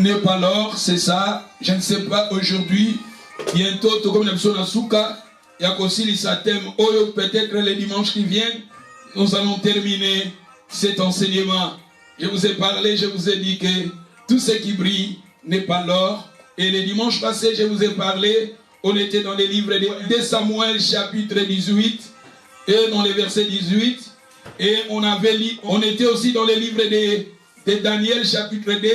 n'est pas l'or, c'est ça. Je ne sais pas aujourd'hui. Bientôt, tout comme nous Souka, il y a aussi les thèmes. Peut-être les dimanches qui viennent, nous allons terminer cet enseignement. Je vous ai parlé, je vous ai dit que tout ce qui brille n'est pas l'or. Et le dimanche passé, je vous ai parlé, on était dans les livres de Samuel chapitre 18 et dans les versets 18. Et on était aussi dans les livres de Daniel chapitre 2,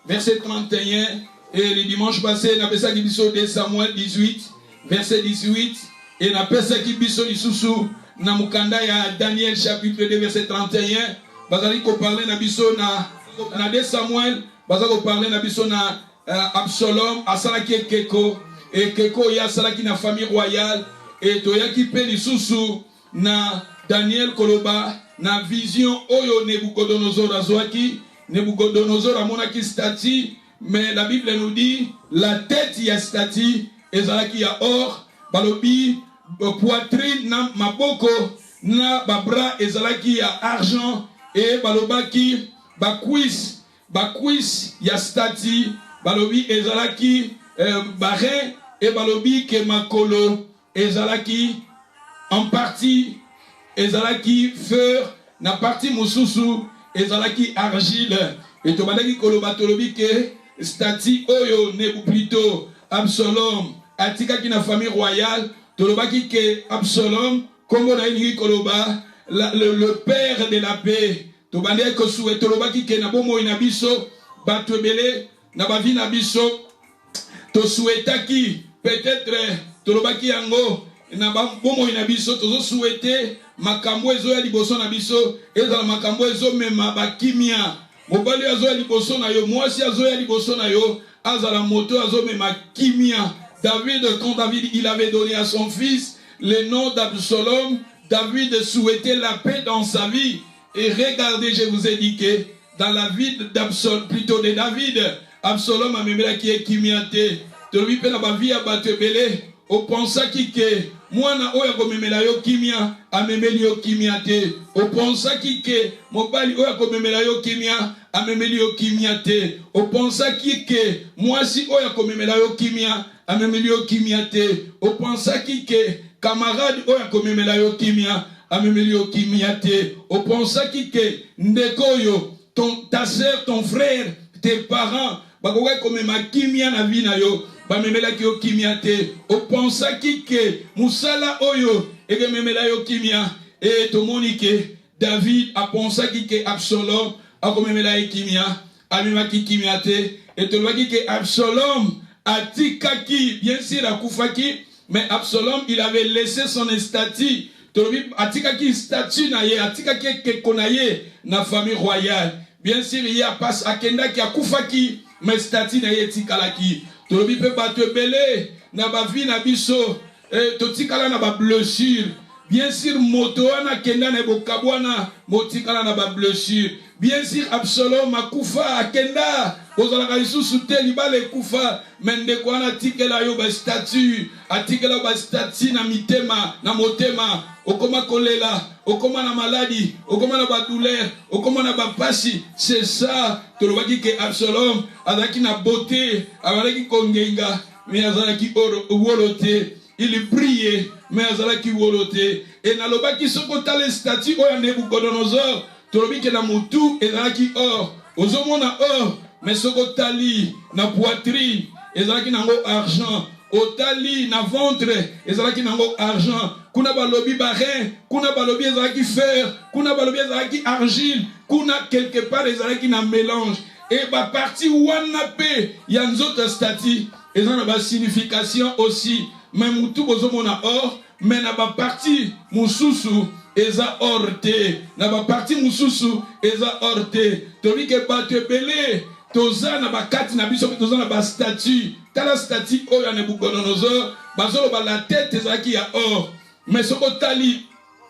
verset 31. Et le dimanche passé, on a fait ça qui de Samuel 18, verset 18. Et on a fait ça qui sous na mukanda ya Daniel chapitre 2, verset 31. Bazali ko parler na biso na de Samuel, bazali ko parler na biso na Absalom asalaki Keko et Keko ya salaki na famille royale et toyaki pe lisusu na Daniel koloba na vision oyo Nebuchadnezzar azwaki. Nebuchadnezzar amonaki statue, mais la Bible nous dit la tête ya statue ezalaki ya or, balobi poitrine na maboko na babra ezalaki ya argent et balobaki bakwis ya statue balobi ezalaki baré et balobi ke makolo ezalaki en partie ezalaki fer na partie mususu ezalaki argile et tobandaki koloba tolobi ke statue oyo nebu plutôt Absalom atikaki na famille royale tolobaki ke Absalom kombo na yingi koloba le père de la paix tobandaki ko souhaiter tolobaki ke na bomo ina biso bato ebele na bavi na biso to souhaitaki peut-être tolobaki yango na bomo ina biso tozo souhaiter makambo ezo ya liboso na biso ezala makambo ezo mema bakimia mobali azo ya liboso na yo mwasi azo ya liboso na yo azala moto azo mema kimia. David, quand David il avait donné à son fils le nom d'Absalom, David souhaitait la paix dans sa vie. Et regardez, je vous ai dit que dans la vie d'Absalom, plutôt de David, Absalom a même là qui est kimiate. Tu lui fais la vie à battre belé. On pense que moi na oya ko memela yo kimia a memeli yo kimiate. On pense que mobali oya ko memela yo kimia a memeli yo kimiate. On pense que moi si oya ko memela yo kimia a memeli yo kimiate. On pense que camarade oya ko memela yo kimia a memeli yo kimiate. On pense que ndeko yo ta sœur, ton frère, tes parents bakoka ko mema kimia na vie na yo. Bamemela ki yo kimia te. Opensa ki ke musala oyo ege memela yo kimia. Et tomoni ke David a pensa ki ke Absalom a komemela yo kimia. Amema ki kimia te. Et tolwaki ke Absalom atikaki bien sûr akufaki, mais Absalom il avait laissé son statut. Tolwi atikaki statut na ye, atikaki ke konaye na famille royale. Bien sûr il y a pas akenda ki akufaki, mais statut na ye tikalaki. Tolobi pe bato belé na ba vie na biso totikala na ba blessure. Bien sûr moto wana kenda na bokabwana motikala na ba blessure. Bien sûr Absalom akufa akenda ozalaka lisusu te libale kufa mende kwana tikela yo ba statue atikela ba statue na mitema na motema okoma kolela okoma na maladie okoma na ba douleur okoma na ba pasi. C'est ça tolobaki ke Absalom azaki na beauté azalaki kongenga mais azalaki wolote. Il brillait mais azalaki wolote. Et nalobaki soko tale statue oya Nebuchadnezzar tolobi ke na mutu ezalaki or ozomona or mais soko tali na poitrine ezalaki nango argent, otali na ventre ezalaki nango argent, kuna balobi barin, kuna balobi ezalaki fer, kuna balobi ezalaki argile, kuna quelque part ezalaki na mélange. Et ba parti wana pe ya nzoto stati ezana ba signification aussi. Mais mutu bozomona or mais na ba parti mususu eza orte, na ba parti mususu eza orte. Tobi ke bato belé toza na bakati na biso toza na ba statue. Tala statue oyo ya Nebuchadnezzar bazolo ba la tête ezaki ya or. Mais soko tali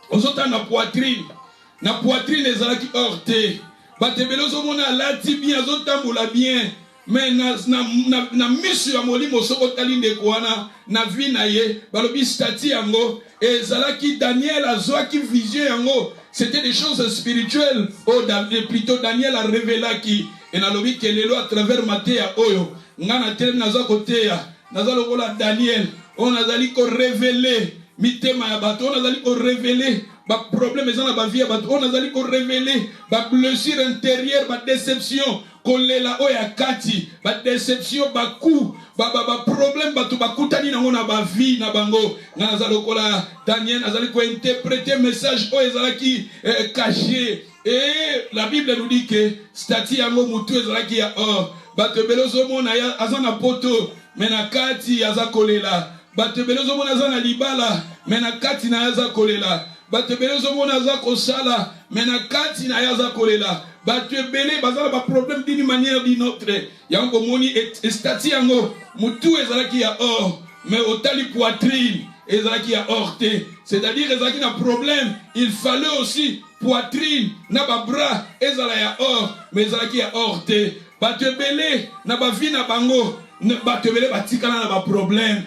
ozota na poitrine ezalaki orte. Bato belé ozomona lati bien azotambola bien. Mais na misu ya molimo soko tali ndeko wana na vie na ye balobi statue yango ezalaki Daniel azwaki vision yango. C'était des choses spirituelles. Oh, plutôt Daniel a révélé qui et nalobi kelelo à travers Matéa oyo ngana telem naza koteya naza lokola Daniel on nazali ko révéler mitema ya bato on nazali ko révéler ba problème ezana ba vie ya bato on nazali ko révéler ba blessure intérieure ba déception kolela oya kati ba déception ba coup ba problème bato bakutani nango na ba vie na bango ngana naza lokola Daniel nazali ko interpréter message oyo ezalaki caché. Et la Bible nous dit que stati yango mutu ezalaki ya or bato belozo mona azana poto mena kati aza kolela bato belozo mona azana libala mena kati na aza kolela bato belozo mona aza kosala mena kati na aza kolela bato ebele bazala ba problème d'une manière d'une autre yango moni stati yango mutu ezalaki ya or mais otali poitrine ezalaki ya or te, c'est-à-dire ezalaki na problème il fallait aussi poitrine na ba bras ezala ya or mais ezalaki ya or te bato ebele na ba vie na bango bato ebele batikala na ba problème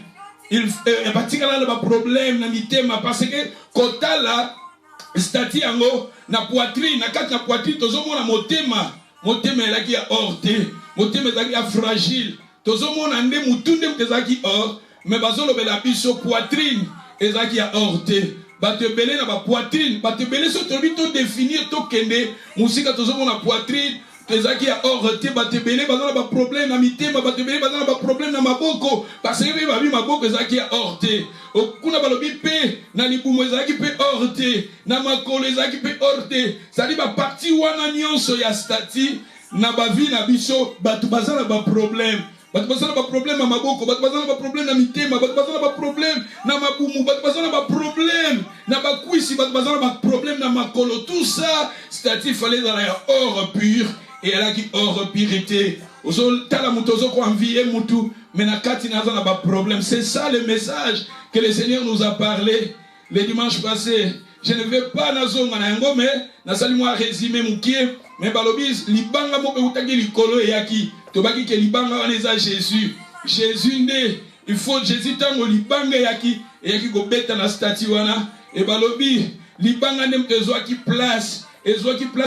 batikala na ba problème na mitema parce que kotala stati yango na poitrine na kati na poitrine tozomona motema elaki ya or te motema ezalaki ya fragile tozomona nde mutunde ezalaki or mais bazolobela biso poitrine ezalaki ya or te bato ebele na ba poitrine bato ebele so tobi to définir to kende musika tozomona poitrine ezalaki ya or te bato ebele bazala ba problème na mitema bato ebele bazala ba problème na maboko parce que babi maboko ezalaki ya or te okuna balobi pe na libumo ezalaki pe or te na makolo ezalaki pe or te sali ba parti wana nyonso ya stati na ba vie na biso bato bazala ba problème bato bazala ba problème na maboko bato bazala ba problème na mitema bato bazala ba problème na mabumu bato bazala ba problème na bakwisi bato bazala ba problème na makolo tout ça stati fallait dans la or pur et elle a qui or purité ozo tala muto ozo ko envier mutu mais na kati na ba problème. C'est ça le message que le Seigneur nous a parlé le dimanche passé. Je ne vais pas nazonga na yango mais nasali moi résumer mukie mais balobis libanga mo pe utaki likolo yaki tobaki ke libanga wana eza Jésus nde il faut Jésus tango libanga yaki ko beta na stati wana e balobi libanga ndem ezwaki place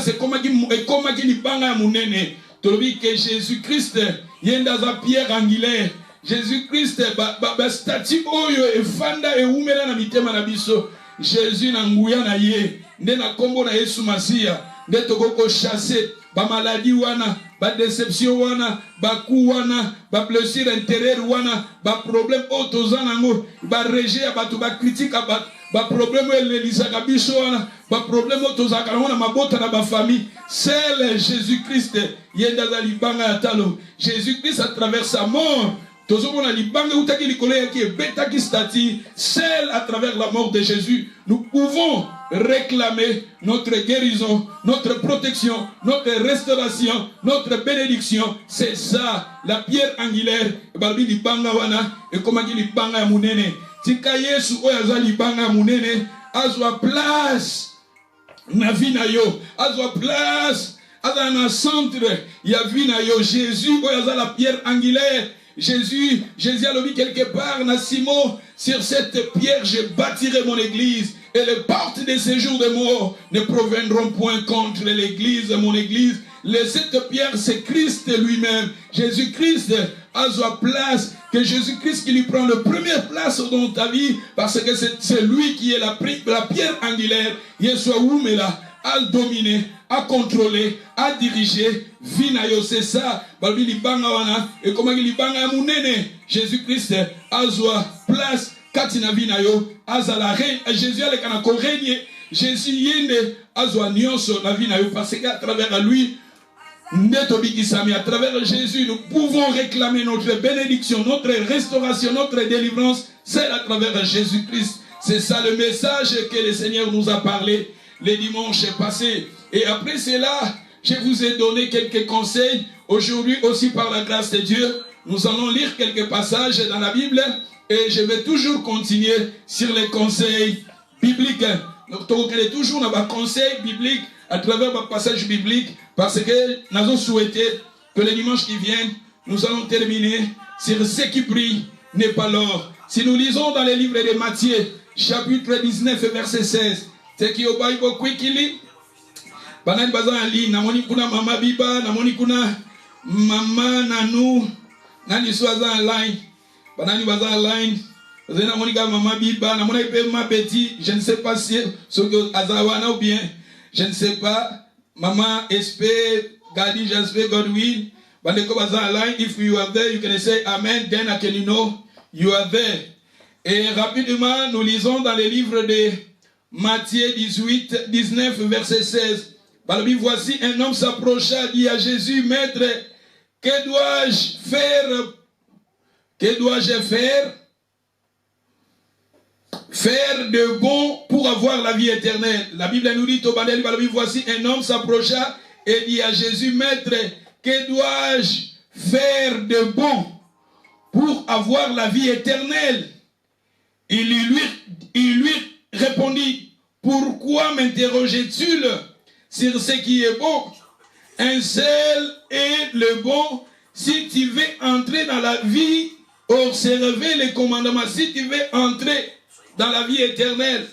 ekomaki libanga ya munene tolobi ke Jésus Christ yenda za pierre angulaire Jésus Christ ba stati oyo efanda eumela na mitema na biso Jésus na nguya na ye nde na kombo na Yesu Masia nde tokoko chasser ba maladie wana ba déception wana ba coup wana ba blessure intérieure wana ba problème otozana ngo ba rejet ya bato ba critique ba problème elisaka biso wana ba problème otozaka na mabota na ba famille c'est Jésus-Christ yenda za libanga ya talo Jésus-Christ à travers sa mort tozomona libanga utaki likolo yaki betaki stati seul à travers la mort de Jésus nous pouvons réclamer notre guérison, notre protection, notre restauration, notre bénédiction. C'est ça, la pierre angulaire. Balbi libanga wana et comment dit libanga munene. Tika Yesu oyaza libanga munene azwa place na vie na yo, azwa place azana centre ya vie na yo. Jésus oyaza la pierre angulaire. Jésus a dit quelque part na Simon, sur cette pierre je bâtirai mon église et les portes des séjours de mort ne proviendront point contre l'église, mon église. Cette pierre c'est Christ lui-même. Jésus-Christ a sa place, que Jésus-Christ qui lui prend la première place dans ta vie parce que c'est lui qui est la pierre angulaire. Yeshua Oumela à dominer, à contrôler, à diriger. Vinayo, c'est ça. Balbi libanga wana et comment libanga munene. Jésus-Christ a sa place. Katina vinayo azala reine. Jésus a le kanako régner. Jésus yende a sa nyonso na vinayo parce qu'à travers lui à travers Jésus nous pouvons réclamer notre bénédiction, notre restauration, notre délivrance. C'est à travers Jésus-Christ. C'est ça le message que le Seigneur nous a parlé les dimanches passés. Et après cela, je vous ai donné quelques conseils. Aujourd'hui aussi par la grâce de Dieu, nous allons lire quelques passages dans la Bible. Et je vais toujours continuer sur les conseils bibliques. Donc, on est toujours dans les conseils bibliques à travers les passages bibliques. Parce que nous avons souhaité que le dimanche qui vient, nous allons terminer sur ce qui brille n'est pas l'or. Si nous lisons dans les livres de Matthieu, chapitre 19, verset 16, c'est qui au Bible quickly, Banan Bazan Ali, Namoni Kuna Mama Biba, Namoni Kuna maman nanou, nani soaza online, banani baza online, zena monika maman biba, na mona ipe ma petit, je ne sais pas si ce que azawana ou bien, je ne sais pas, maman SP, Gadi Jasper Godwin, bandeko baza online, if you are there, you can say amen, then I can know you are there. Et rapidement, nous lisons dans les livres de Matthieu 18, 19, verset 16. Voici un homme s'approcha, dit à Jésus, Maître, que dois-je faire? Que dois-je faire? Faire de bon pour avoir la vie éternelle. La Bible nous dit, voici un homme s'approcha et dit à Jésus, Maître, que dois-je faire de bon pour avoir la vie éternelle? Il lui répondit, pourquoi m'interroges-tu sur ce qui est bon? Un seul est le bon. Si tu veux entrer dans la vie, observer les commandements. Si tu veux entrer dans la vie éternelle.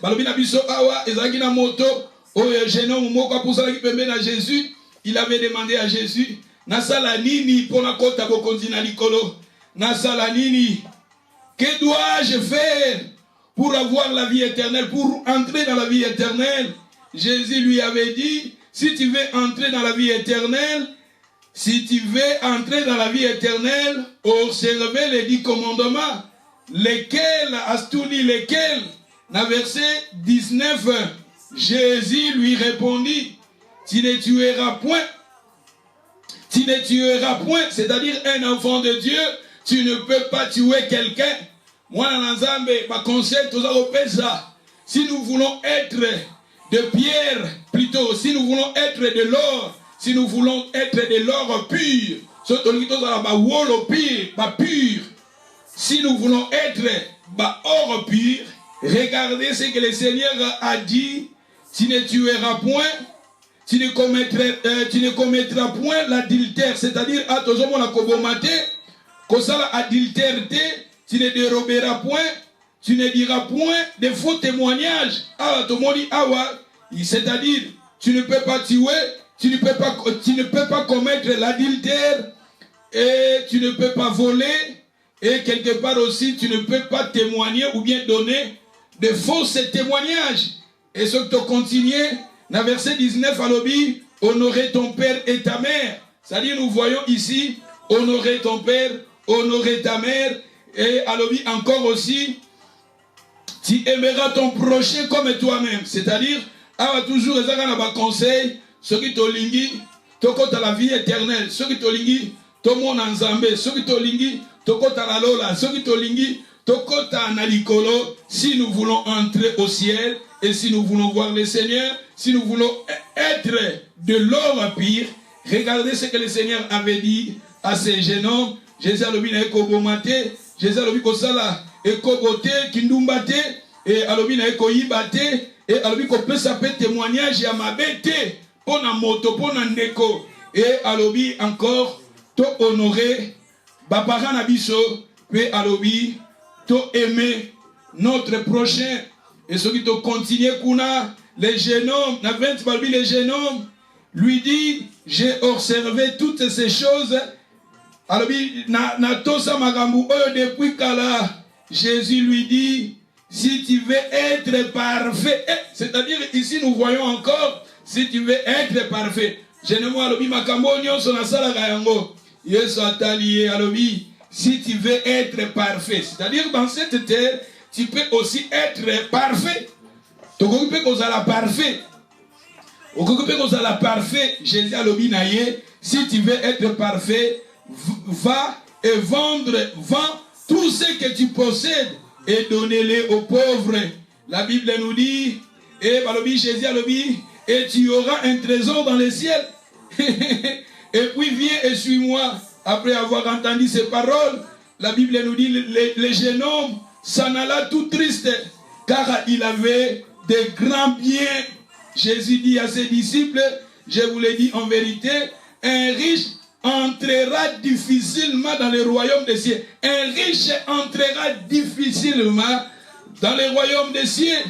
Jésus, il avait demandé à Jésus, Nasala nini pona kota bokonzi na likolo. Nasala nini? Que dois-je faire pour avoir la vie éternelle, pour entrer dans la vie éternelle? Jésus lui avait dit, si tu veux entrer dans la vie éternelle, observez les 10 commandements. Lesquels, Astouni, lesquels? Dans verset 19, Jésus lui répondit, tu ne tueras point. Tu ne tueras point, c'est-à-dire un enfant de Dieu, tu ne peux pas tuer quelqu'un. Moi, dans l'ensemble, ma conseil, tout ça, si nous voulons être de pierre, plutôt, si nous voulons être de l'or, si nous voulons être de l'or pur, si nous voulons être or pur, regardez ce que le Seigneur a dit, tu ne tueras point, tu ne commettras point l'adultère, c'est-à-dire à tous les gens que ça l'adultère, tu ne déroberas point, tu ne diras point de faux témoignages. C'est-à-dire, tu ne peux pas tuer, tu ne peux pas commettre l'adultère, et tu ne peux pas voler, et quelque part aussi, tu ne peux pas témoigner ou bien donner de faux témoignages. Et ce que tu continues, dans verset 19, à l'objet, honorer ton père et ta mère. C'est-à-dire, nous voyons ici, honorer ton père, honorer ta mère, et à l'objet encore aussi, tu aimeras ton prochain comme toi-même. C'est-à-dire, toujours, les gens conseil, ceux qui t'olingi, t'as la vie éternelle, ceux qui t'olingi, t'as en Zambé, ceux qui t'olingi, t'as la lola, ceux qui t'olingi, t'as na likolo. Si nous voulons entrer au ciel, et si nous voulons voir le Seigneur, si nous voulons être de l'or pire, regardez ce que le Seigneur avait dit à ces jeunes hommes. Jésus a dit que Jésus a dit que ça et kobote kindumbate et alobi na ekoyibate et alobi ko pesa pe témoignage ya mabete pona moto pona ndeko et alobi encore to honorer ba parents na biso pe alobi to aimer notre prochain. Et ce qui te continue kuna les jeunes hommes na 20 balbi les jeunes hommes lui dit j'ai observé toutes ces choses. Alobi na tosa magambu oyo depuis kala. Jésus lui dit, si tu veux être parfait, c'est-à-dire ici nous voyons encore, si tu veux être parfait, je ne vois alobi makambo nyonso na sala kayango. Yesu atalié alobi, si tu veux être parfait, c'est-à-dire dans cette terre, tu peux aussi être parfait. Tu peux kozala parfait. Tu peux kozala parfait. Jésus alobi naye, si tu veux être parfait, va et vends tout ce que tu possèdes et donnez-les aux pauvres. La Bible nous dit, et Jésus a dit, et tu auras un trésor dans le ciel. Et puis viens et suis-moi. Après avoir entendu ces paroles, la Bible nous dit, le jeune homme s'en alla tout triste, car il avait de grands biens. Jésus dit à ses disciples, je vous l'ai dit en vérité, un riche entrera difficilement dans le royaume des cieux. Un riche entrera difficilement dans le royaume des cieux.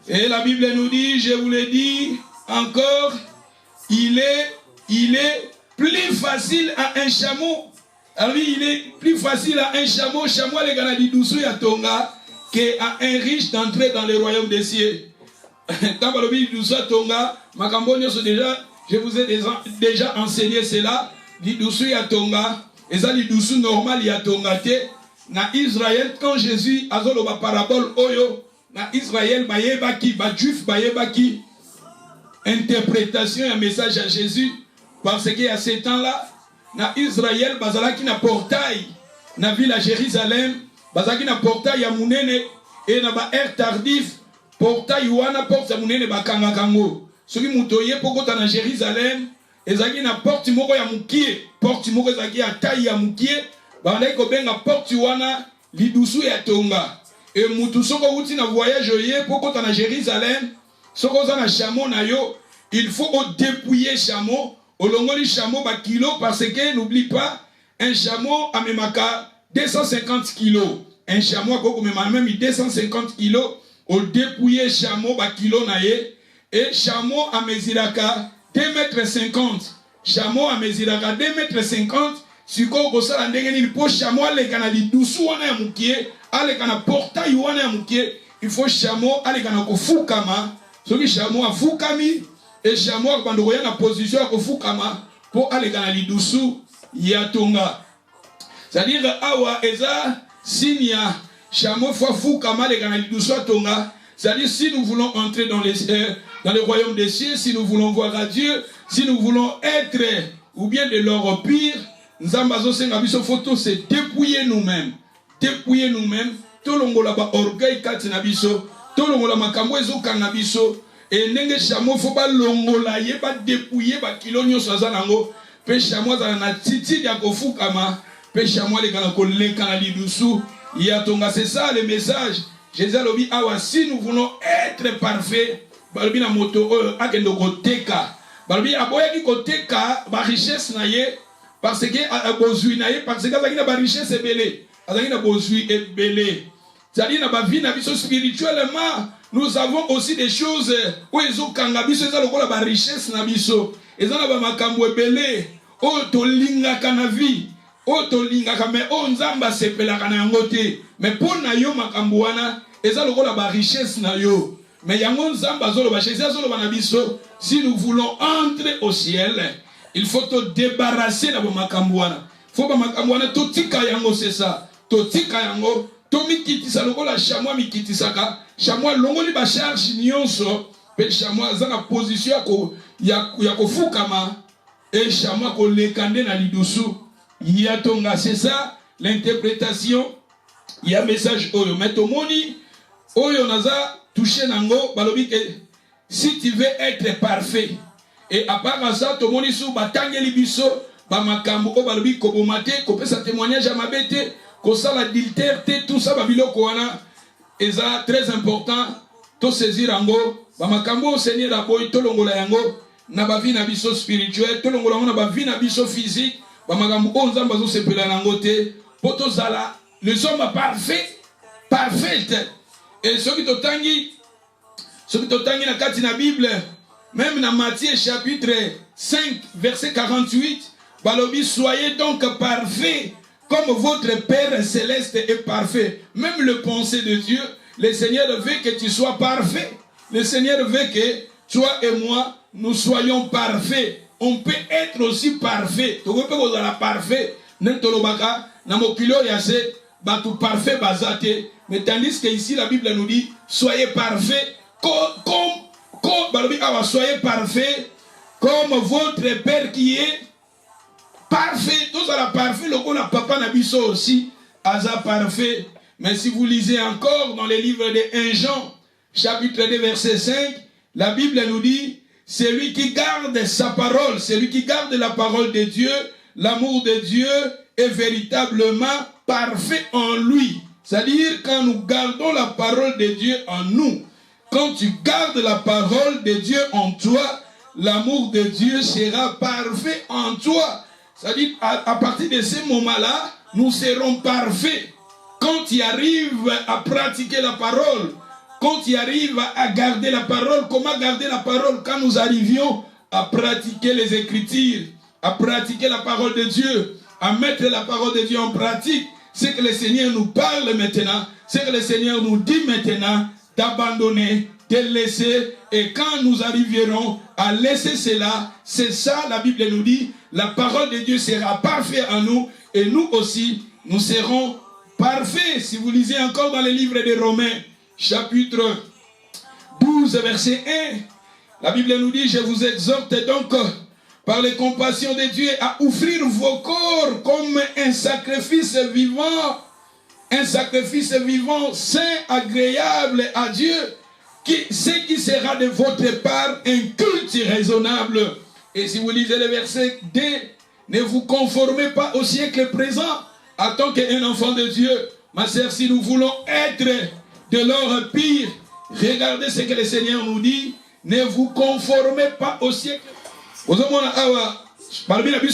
Et la Bible nous dit, je vous l'ai dit encore, il est plus facile à un chameau. Alors il est plus facile à un chameau les Ganadi Doussou à Tonga, qu'à un riche d'entrer dans le royaume des cieux. Quand Balobi Doussou à Tonga, je vous ai déjà enseigné cela. Doussou à Tonga, et ça Doussou normal à Tonga. Na Israël, quand Jésus a zolo ba parabole oyo, na Israël bayebaki, ba juif bayebaki, interprétation et message à Jésus, parce qu'à ce temps-là, na Israël bazalaki na portail, na ville à Jérusalem, bazalaki na portail ya munene, et na ba air tardif, portail wana porte ya munene bakanga kango. Soki mutoye pokota na Jérusalem, ezaki na porte moko ya mukie, porte moko ezaki ya taille ya mukie. Bandai ko benga porte wana lidusu ya Tonga. Et mutu soko uti na voyage ye pokota na Jérusalem, soko za na chameau na yo, il faut dépouiller chameau, olongoli chameau ba kilo parce que n'oublie pas un chameau amemaka 250 kilos. Un chameau ko mema même 250 kilos, au dépouiller chameau ba kilo na ye et chameau a mesuraka 2,50 m. Chameau a mesuraka 2,50 m. Siko kosala ndenge nini po chameau aleka na lidusu wana ya mukie, aleka na portail wana ya mukie, il faut chameau aleka na kofukama. Soki chameau afukami et chameau akbando koya na position ya kofukama po aleka na lidusu ya Tonga. C'est-à-dire awa eza signe ya chameau faut fukama aleka na lidusu ya Tonga. C'est-à-dire si nous voulons entrer dans le royaume des cieux, si nous voulons voir à Dieu, si nous voulons être ou bien de leur pire, Nzambazo senga biso photo c'est dépouiller nous-mêmes. Dépouiller nous-mêmes. Tolongola ba orgueil kati na biso. Tolongola makambo ezokanga biso. Et nenge chameau faut pas longola ye ba dépouiller ba kilo nyoso azanango. Pe chameau za na titi ya kofukama. Pe chameau le kana koleka na lidusu ya Tonga. C'est ça le message. Jésus a dit awa si nous voulons être parfaits, balobi na moto akendo koteka. Balobi aboya ki koteka ba richesse na ye. Parce que parce que la richesse est belle, la bozui est belle. C'est-à-dire na ba vie na biso spirituellement, nous avons aussi des choses où ils ont kanga biso eza lokola ba richesse na biso. Eza na ba makambo ebele, o to linga kana vie, o to linga kame o nzamba sepela kana ngote. Mais pour na yo makambo wana, eza lokola ba richesse na yo. Mais yango nzamba zolo ba chese zolo ba na biso, si nous voulons entrer au ciel, il faut te débarrasser de makambuana. Faut pas makambuana to tika yango c'est ça. To tika yango to mikitisa lokola chamois mikitisaka. Chamois longoli ba charge nyonso pe chamois za na position ya kofukama et chamois ko lekande na lidusu ya Tonga. C'est ça l'interprétation. Il y a message oyo metomoni oyo naza touché nango balobi que si tu veux être parfait. Et à part ça, tout le monde est sous batangeli biso, ba makambo ko balobi ko bomate, ko pesa témoignage à mabete, ko ça l'adultère, tout ça babiloko wana, eza très important, to saisir ango, ba makambo Seigneur aboy to longola yango, na ba vie na biso spirituel, to longola na ba vie na biso physique, ba makambo ko nzamba zo sepela nango te, poto zala, les hommes parfaits, parfaits. Et ceux qui totangi na kati na Bible, même dans Matthieu chapitre 5, verset 48, Balobi, soyez donc parfaits comme votre Père céleste est parfait. Même le pensée de Dieu, le Seigneur veut que tu sois parfait. Le Seigneur veut que toi et moi, nous soyons parfaits. On peut être aussi parfait. Tu peux être parfait. Parfait basate. Mais tandis que ici la Bible nous dit, soyez parfaits soyez parfait comme votre Père qui est parfait. Tous à la parfait, le qu'on a papa Nabiso aussi, Aza parfait. Mais si vous lisez encore dans les livres de 1 Jean, chapitre 2, verset 5, la Bible nous dit, celui qui garde sa parole, celui qui garde la parole de Dieu, l'amour de Dieu est véritablement parfait en lui. C'est-à-dire quand nous gardons la parole de Dieu en nous, quand tu gardes la parole de Dieu en toi, l'amour de Dieu sera parfait en toi. C'est-à-dire, à partir de ce moment-là, nous serons parfaits. Quand tu arrives à pratiquer la parole, quand tu arrives à garder la parole, comment garder la parole? Quand nous arrivions à pratiquer les Écritures, à pratiquer la parole de Dieu, à mettre la parole de Dieu en pratique. C'est que le Seigneur nous parle maintenant, c'est que le Seigneur nous dit maintenant d'abandonner, de laisser, et quand nous arriverons à laisser cela, c'est ça la Bible nous dit, la parole de Dieu sera parfaite en nous, et nous aussi, nous serons parfaits. Si vous lisez encore dans le livre de Romains, chapitre 12, verset 1, la Bible nous dit, je vous exhorte donc, par les compassions de Dieu, à offrir vos corps comme un sacrifice vivant, saint, agréable à Dieu, ce qui sera de votre part un culte raisonnable. Et si vous lisez le verset 2, ne vous conformez pas au siècle présent, en tant qu'un enfant de Dieu. Ma sœur, si nous voulons être de l'or pire, regardez ce que le Seigneur nous dit, ne vous conformez pas au siècle.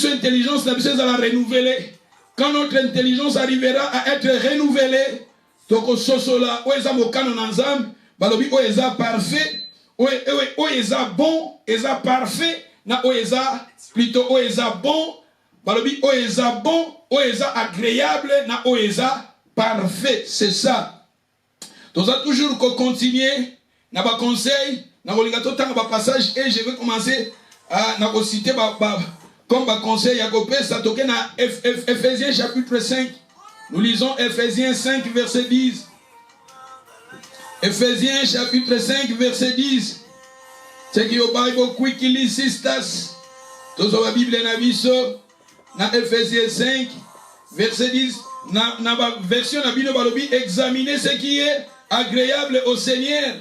Intelligence, la puissance va renouveler. Quand notre intelligence arrivera à être renouvelée, toko sosola, oeza mokano nanzam, balobi oeza parfait, oeza bon, oeza parfait, na oeza plutôt oeza bon, balobi oeza bon, oeza agréable, na oeza parfait. C'est ça. Donc ça toujours continuer, na ba conseil, na oligato tanga ba passage, et je vais commencer à na citer comme conseil à copé, ça toque dans Ephésiens chapitre 5. Nous lisons Ephésiens 5 verset 10. Ephésiens chapitre 5 verset 10. C'est que au Bible quickly sisters. Tous la Bible na biso na Ephésiens 5 verset 10. Na version na Bible balobi examiner ce qui est agréable au Seigneur.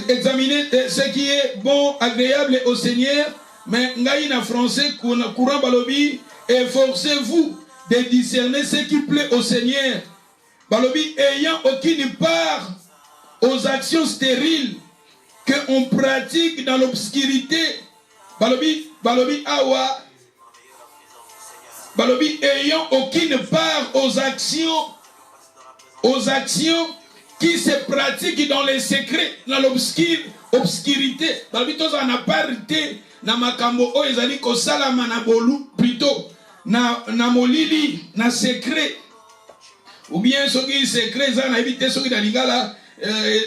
Examiner ce qui est bon, agréable au Seigneur. Mais ngai na français courant balobi, efforcez-vous de discerner ce qui plaît au Seigneur. Balobi ayant aucune part aux actions stériles que on pratique dans l'obscurité. Balobi awa. Balobi ayant aucune part aux actions qui se pratiquent dans les secrets, dans l'obscurité. Balobi tous en a parité. Na makambo o ezali ko salama na bolu plutôt na molili na secret ou bien soki secret za na ebite soki na lingala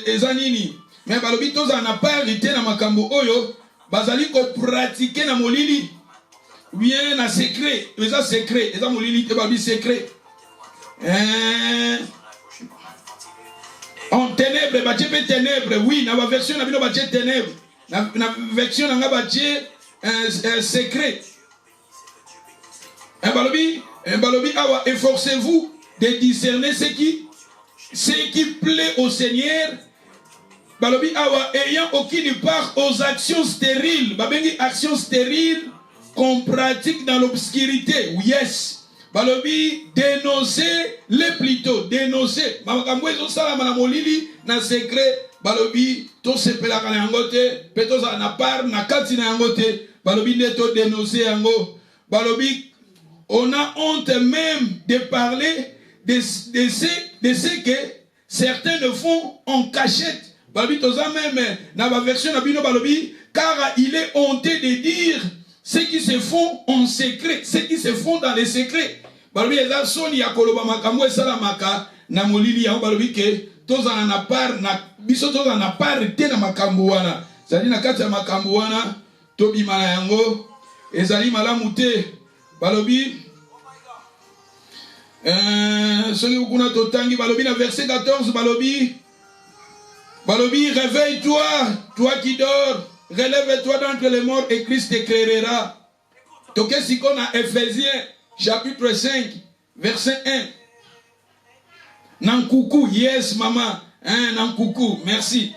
ezanini mais balobi toza na parité na makambo oyo bazali ko pratiquer na molili ou bien na secret eza secret eza molili te balobi secret en ténèbres batie pe ténèbres oui na ba version na bino batie ténèbres. Na version nga batie un secret. Balobi awa efforcez-vous de discerner ce qui plaît au Seigneur. Balobi awa ayant aucune part aux actions stériles. Babengi actions stériles qu'on pratique dans l'obscurité. Yes. Balobi dénoncer les plutôt dénoncer. Makambo ezo sala na molili na secret. Balobi to sepela kana yangote peto za na par na kati na yangote balobi neto dénoncer yango balobi on a honte même de parler de ce que certains le font en cachette. Balobi to za même na ba version na bino balobi car il est honteux de dire ceux qui se font en secret, ceux qui se font dans les secrets. Balobi eza soni ya koloba makambo esalamaka na molili ya balobi ke toza na par na biso toza na part te na makambo wana. Zali na kati ya makambo wana tobima na yango ezali malamu te. Balobi soki ukuna totangi balobi na verset 14 balobi réveille-toi toi qui dors, relève-toi d'entre les morts et Christ t'éclairera. Toke siko na Ephésiens chapitre 5 verset 1. Nankoukou, yes maman, nankoukou, merci.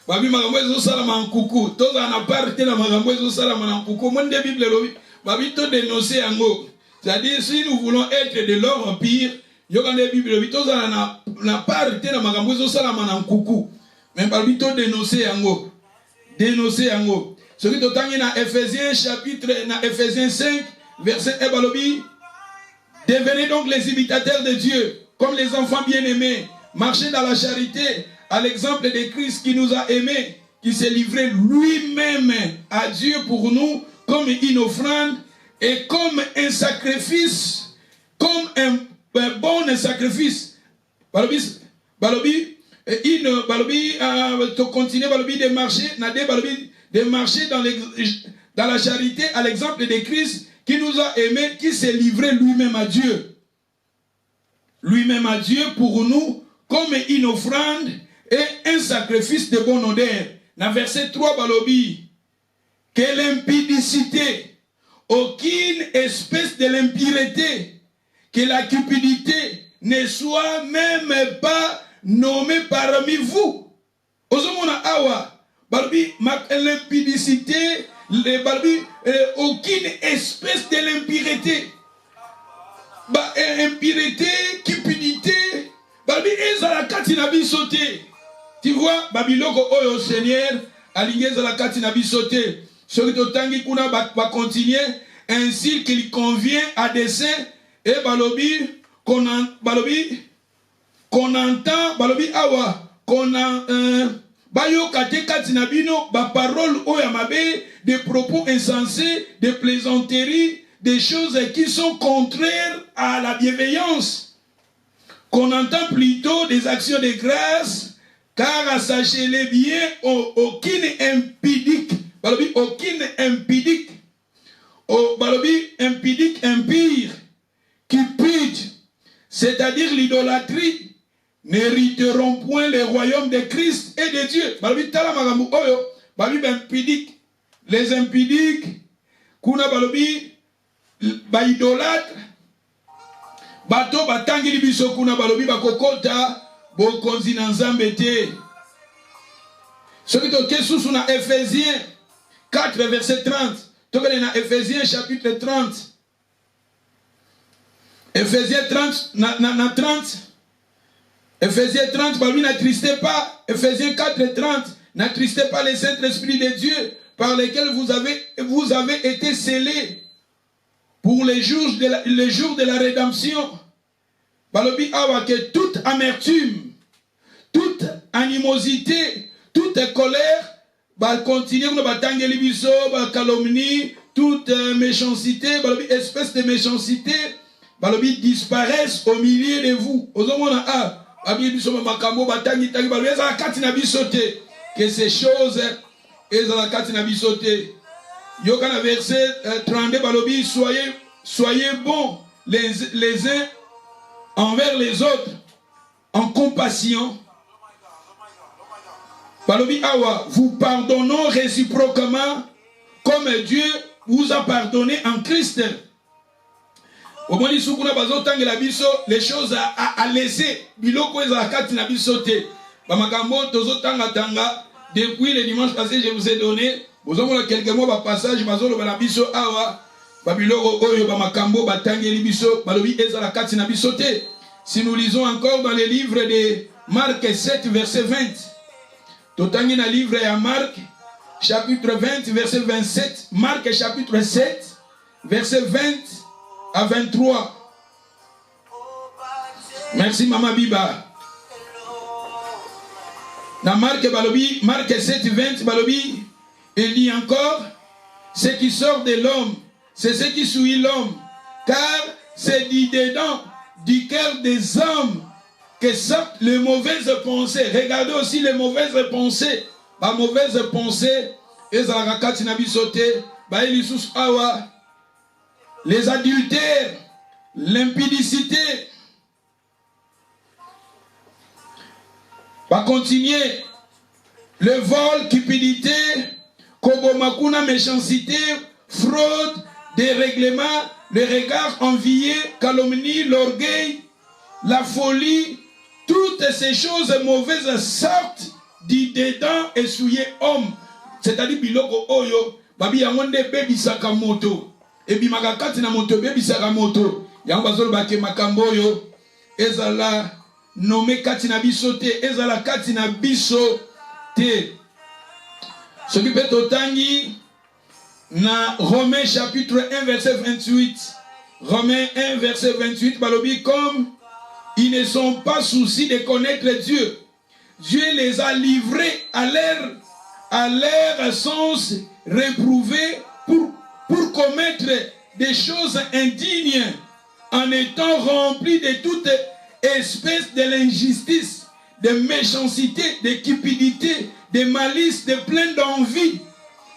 Babi makambo ezo sala mankoukou, toza na parte na makambo ezo sala mankoukou. Mon de Bible lobi, babi to dénoncer yango. C'est-à-dire si nous voulons être de l'or pire, yokande Bible lobi toza na parte na makambo ezo sala mankoukou. Mais babi to dénoncer yango. Dénoncer yango. Ce qui totangi na Ephésiens chapitre na Ephésiens 5 verset 1 balobi. Devenez donc les imitateurs de Dieu, comme les enfants bien-aimés. Marchez dans la charité, à l'exemple de Christ qui nous a aimés qui s'est livré lui-même à Dieu pour nous comme une offrande et comme un sacrifice, comme un bon sacrifice. Balobi, continuer de marcher dans la charité à l'exemple de Christ qui nous a aimés, qui s'est livré lui-même à Dieu. Lui-même à Dieu pour nous comme une offrande et un sacrifice de bonne odeur. Dans verset 3, Balobi, que l'impudicité, aucune espèce de l'impureté, que la cupidité ne soit même pas nommée parmi vous. Ozomona awa, Balobi, l'impudicité, aucune espèce de l'impureté. Impureté, cupidité, Balobi, ezalakati na bisote. Tu vois, Babiloko oyo Seigneur, aligné ezalakati na bisote. Ce que totangi kuna va continuer ainsi qu'il convient à dessein et Balobi qu'on entend Balobi awa qu'on a bayo kate katina bino ba parole oyamabe, des propos insensés, des plaisanteries, des choses qui sont contraires à la bienveillance. Qu'on entend plutôt des actions de grâce, car sachez-les bien, aucune impudique, Balobi, aucune impudique, Balobi, impudique, impire, cupide, c'est-à-dire l'idolâtrie, n'hériteront point le royaume de Christ et de Dieu. Balobi, tala magambu oyo, Balobi, impudique, les impudiques, kuna Balobi, ba idolâtre, bato batangi libiso kuna Balobi bakokota bokonzi na nzambe te. Soki toke susu na Ephésiens 4 verset 30. Tokele na Ephésiens chapitre 30. Ephésiens 30 na 30. Ephésiens 30, Balobi n'attristez pas. Ephésiens 4 30. N'attristez pas les Saint-Esprit de Dieu par lesquels vous avez été scellés pour les jours de la rédemption. Balobi awa que toute amertume, toute animosité, toute colère, continue de batangue libiso, calomnie, toute méchanceté, Balobi espèce de méchanceté, Balobi disparaissent au milieu de vous. Ozomona a, Balobi biso makambo batangi tangi Balobi ezala kati na bisote, que ces choses ezala kati na bisote. Yokana verset 32 Balobi, soyez bons les uns envers les autres, en compassion. Balobi awa, vous pardonnons réciproquement comme Dieu vous a pardonné en Christ. Au moins, les choses à laisser. Biloko ezakati na bisote. Bamakambo tozotanga tanga. Depuis le dimanche passé, je vous ai donné. Vous avez quelques mots par passage. Bazolo balabiso awa. Babiloko oyo bamakambo batangi libiso. Balobi ezalakati na bisote. Si nous lisons encore dans le livre de Marc 7 verset 20. Totangi na livre ya Marc chapitre 20 verset 27. Marc chapitre 7 verset 20 à 23. Merci Maman Biba. Dans Marc 7 20 Balobi, il dit encore, ce qui sort de l'homme, c'est ce qui suit l'homme, car c'est du dedans du cœur des hommes que sortent les mauvaises pensées. Regardez aussi les mauvaises pensées. Les mauvaises pensées, les adultères, l'impudicité. Va continuer. Le vol, cupidité, kobomakuna, méchanceté, fraude, dérèglement, le regard envié, calomnie, l'orgueil, la folie, toutes ces choses mauvaises sortent du dedans et souillé homme. C'est-à-dire biloko oyo, babi yangonde bebi sakamoto, ebi magakati na moto bebi sakamoto, yambazolo bake makambo oyo, ezala nommé kati na biso te, ezala kati na biso te. Ce qui peut otangi na Romains chapitre 1 verset 28. Romains 1 verset 28, balobi comme ils ne sont pas soucis de connaître Dieu. Dieu les a livrés à leur à leur sens réprouvé pour commettre des choses indignes en étant remplis de toute espèce de l'injustice, de méchanceté, de cupidité, de malice, de plein d'envie.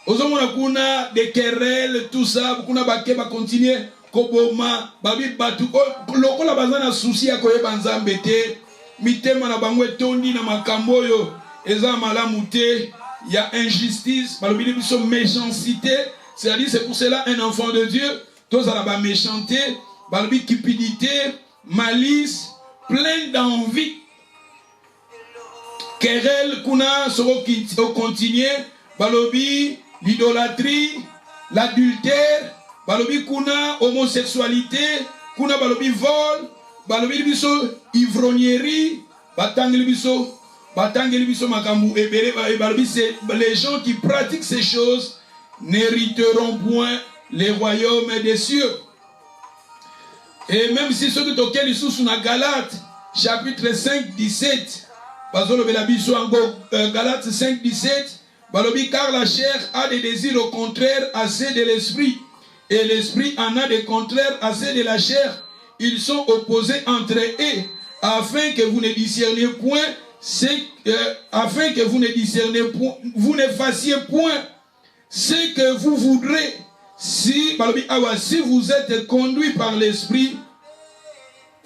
Ozomona kuna des querelles, tout ça, kuna bake ba continuer koboma, babi batu lokola bazana souci ya koyeba nzambe te, mitema na bango etondi na makambo yo, eza malamu te, il y a injustice, balobi biso méchanceté, c'est-à-dire c'est pour cela un enfant de Dieu, tous à la méchanceté, balobi cupidité, malice, plein d'envie. Querelle kuna soro qui continue, balobi l'idolâtrie, l'adultère, balobi kuna homosexualité, kuna balobi vol, balobi biso ivrognerie, batangeli biso makambu ebere, balobi c'est les gens qui pratiquent ces choses n'hériteront point les royaumes des cieux. Et même si ceux qui toquent les sous na Galates chapitre 5 17, bazolo bela biso ango Galates 5 17, balobi car la chair a des désirs au contraire à ceux de l'esprit, et l'esprit en a des contraires à ceux de la chair. Ils sont opposés entre eux, afin que vous ne discerniez point, afin que vous ne discerniez point, vous ne fassiez point ce que vous voudrez. Si vous êtes conduit par l'esprit,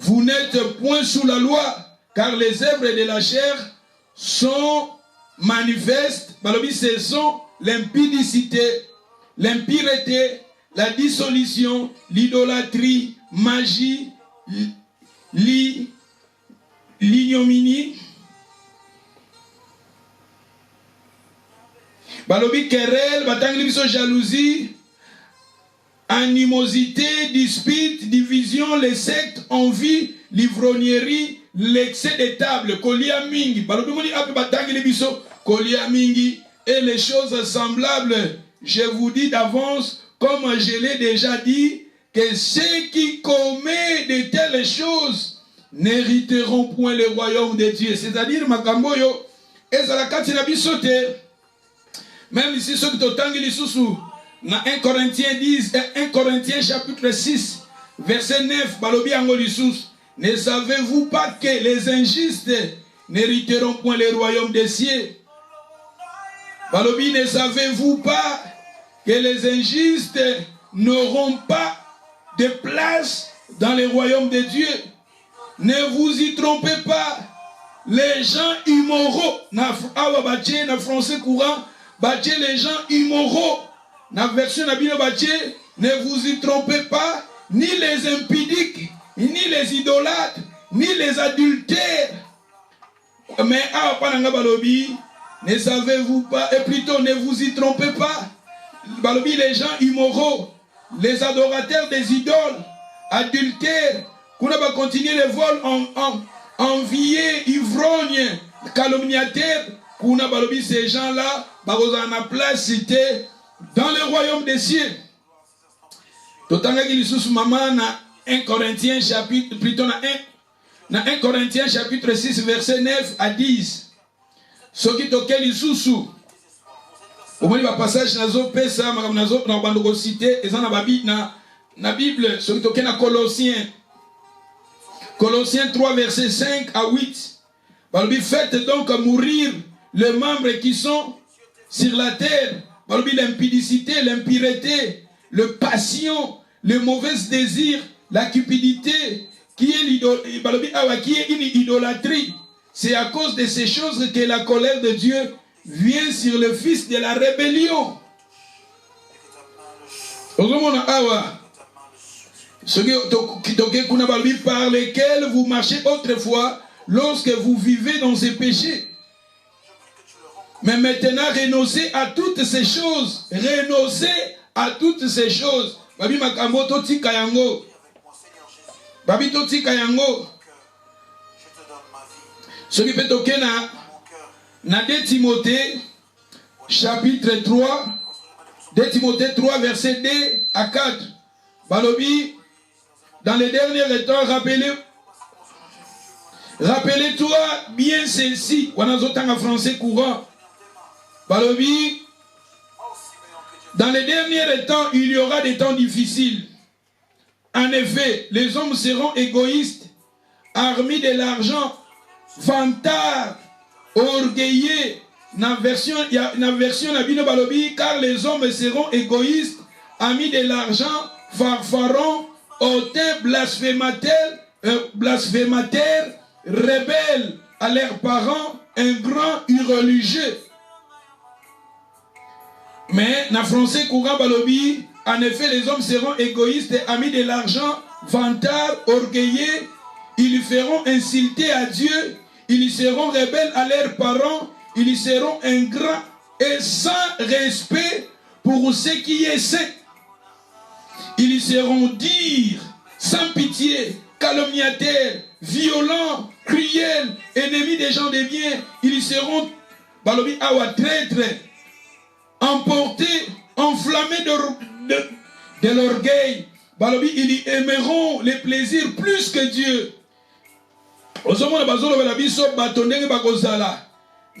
vous n'êtes point sous la loi, car les œuvres de la chair sont manifestes. Ce sont l'impudicité, l'impureté, la dissolution, l'idolâtrie, magie, l'ignominie, balobi querelle, batangli biso jalousie, animosité, dispute, division, les sectes, envie, l'ivrognerie, l'excès des tables, kolia mingi, balobi moni ape batangli biso kolia mingi, et les choses semblables. Je vous dis d'avance, comme je l'ai déjà dit, que ceux qui commettent de telles choses n'hériteront point le royaume de Dieu. C'est-à-dire, makamboyo, ezalakati na bisote. Même ici, ceux qui t'otangi lisusu, na 1 Corinthiens 10, 1 Corinthiens chapitre 6, verset 9, balobi ango lisusu. Ne savez-vous pas que les injustes n'hériteront point le royaume des cieux? Balobi, ne savez-vous pas que les injustes n'auront pas de place dans le royaume de Dieu? Ne vous y trompez pas. Les gens immoraux, na français courant, les gens immoraux, na version nabino ne vous y trompez pas, ni les impudiques, ni les idolâtres, ni les adultères. Mais balobi, ne savez-vous pas, et plutôt ne vous y trompez pas. Balobi, les gens immoraux, les adorateurs des idoles, adultères, qu'on va continuer les vols enviés, ivrognes, calomniateurs, qu'on a balobi ces gens-là, on a place cité dans le royaume des cieux. Totanga qui sous maman na 1 Corinthiens chapitre, plutôt na 1 Corinthiens chapitre 6 verset 9 à 10. Ce qui toquait les sous. Au moins, il va passage nazo pesa nazo na bando cité et ça na Bible ce qui toquait na Colossiens 3 verset 5 à 8. Balobi faites donc mourir les membres qui sont sur la terre. Balobi l'impudicité, l'impureté, le passion, le mauvais désir, la cupidité, qui est une idolâtrie. C'est à cause de ces choses que la colère de Dieu vient sur le fils de la rébellion. Par lesquels vous marchez autrefois lorsque vous vivez dans ces péchés. Mais maintenant, renoncez à toutes ces choses. Renoncez à toutes ces choses. Babi makambo toti kayango. Babi toti kayango. Ce qui peut toquer na 2 Timothée, chapitre 3, 2 Timothée 3, verset 2 à 4. Balobi, dans les derniers temps, rappelez-toi bien ceci. On a en français courant. Balobi, dans les derniers temps, il y aura des temps difficiles. En effet, les hommes seront égoïstes, armés de l'argent, vantards, orgueilleux. Na version Nabino Balobi, car les hommes seront égoïstes, amis de l'argent, farfarons, hautains, blasphémateurs, rebelles à leurs parents, ingrats, irreligieux. Mais, dans français courant Balobi, en effet, les hommes seront égoïstes, amis de l'argent, vantards, orgueilleux, ils feront insulter à Dieu, ils seront rebelles à leurs parents, ils seront ingrats et sans respect pour ce qui est saint. Ils seront durs, sans pitié, calomniateurs, violents, cruels, ennemis des gens de bien. Ils seront, balobi awa traîtres, emportés, enflammés de l'orgueil. Balobi, ils aimeront les plaisirs plus que Dieu. Ozomona bazolo la biso batondenge bakozala.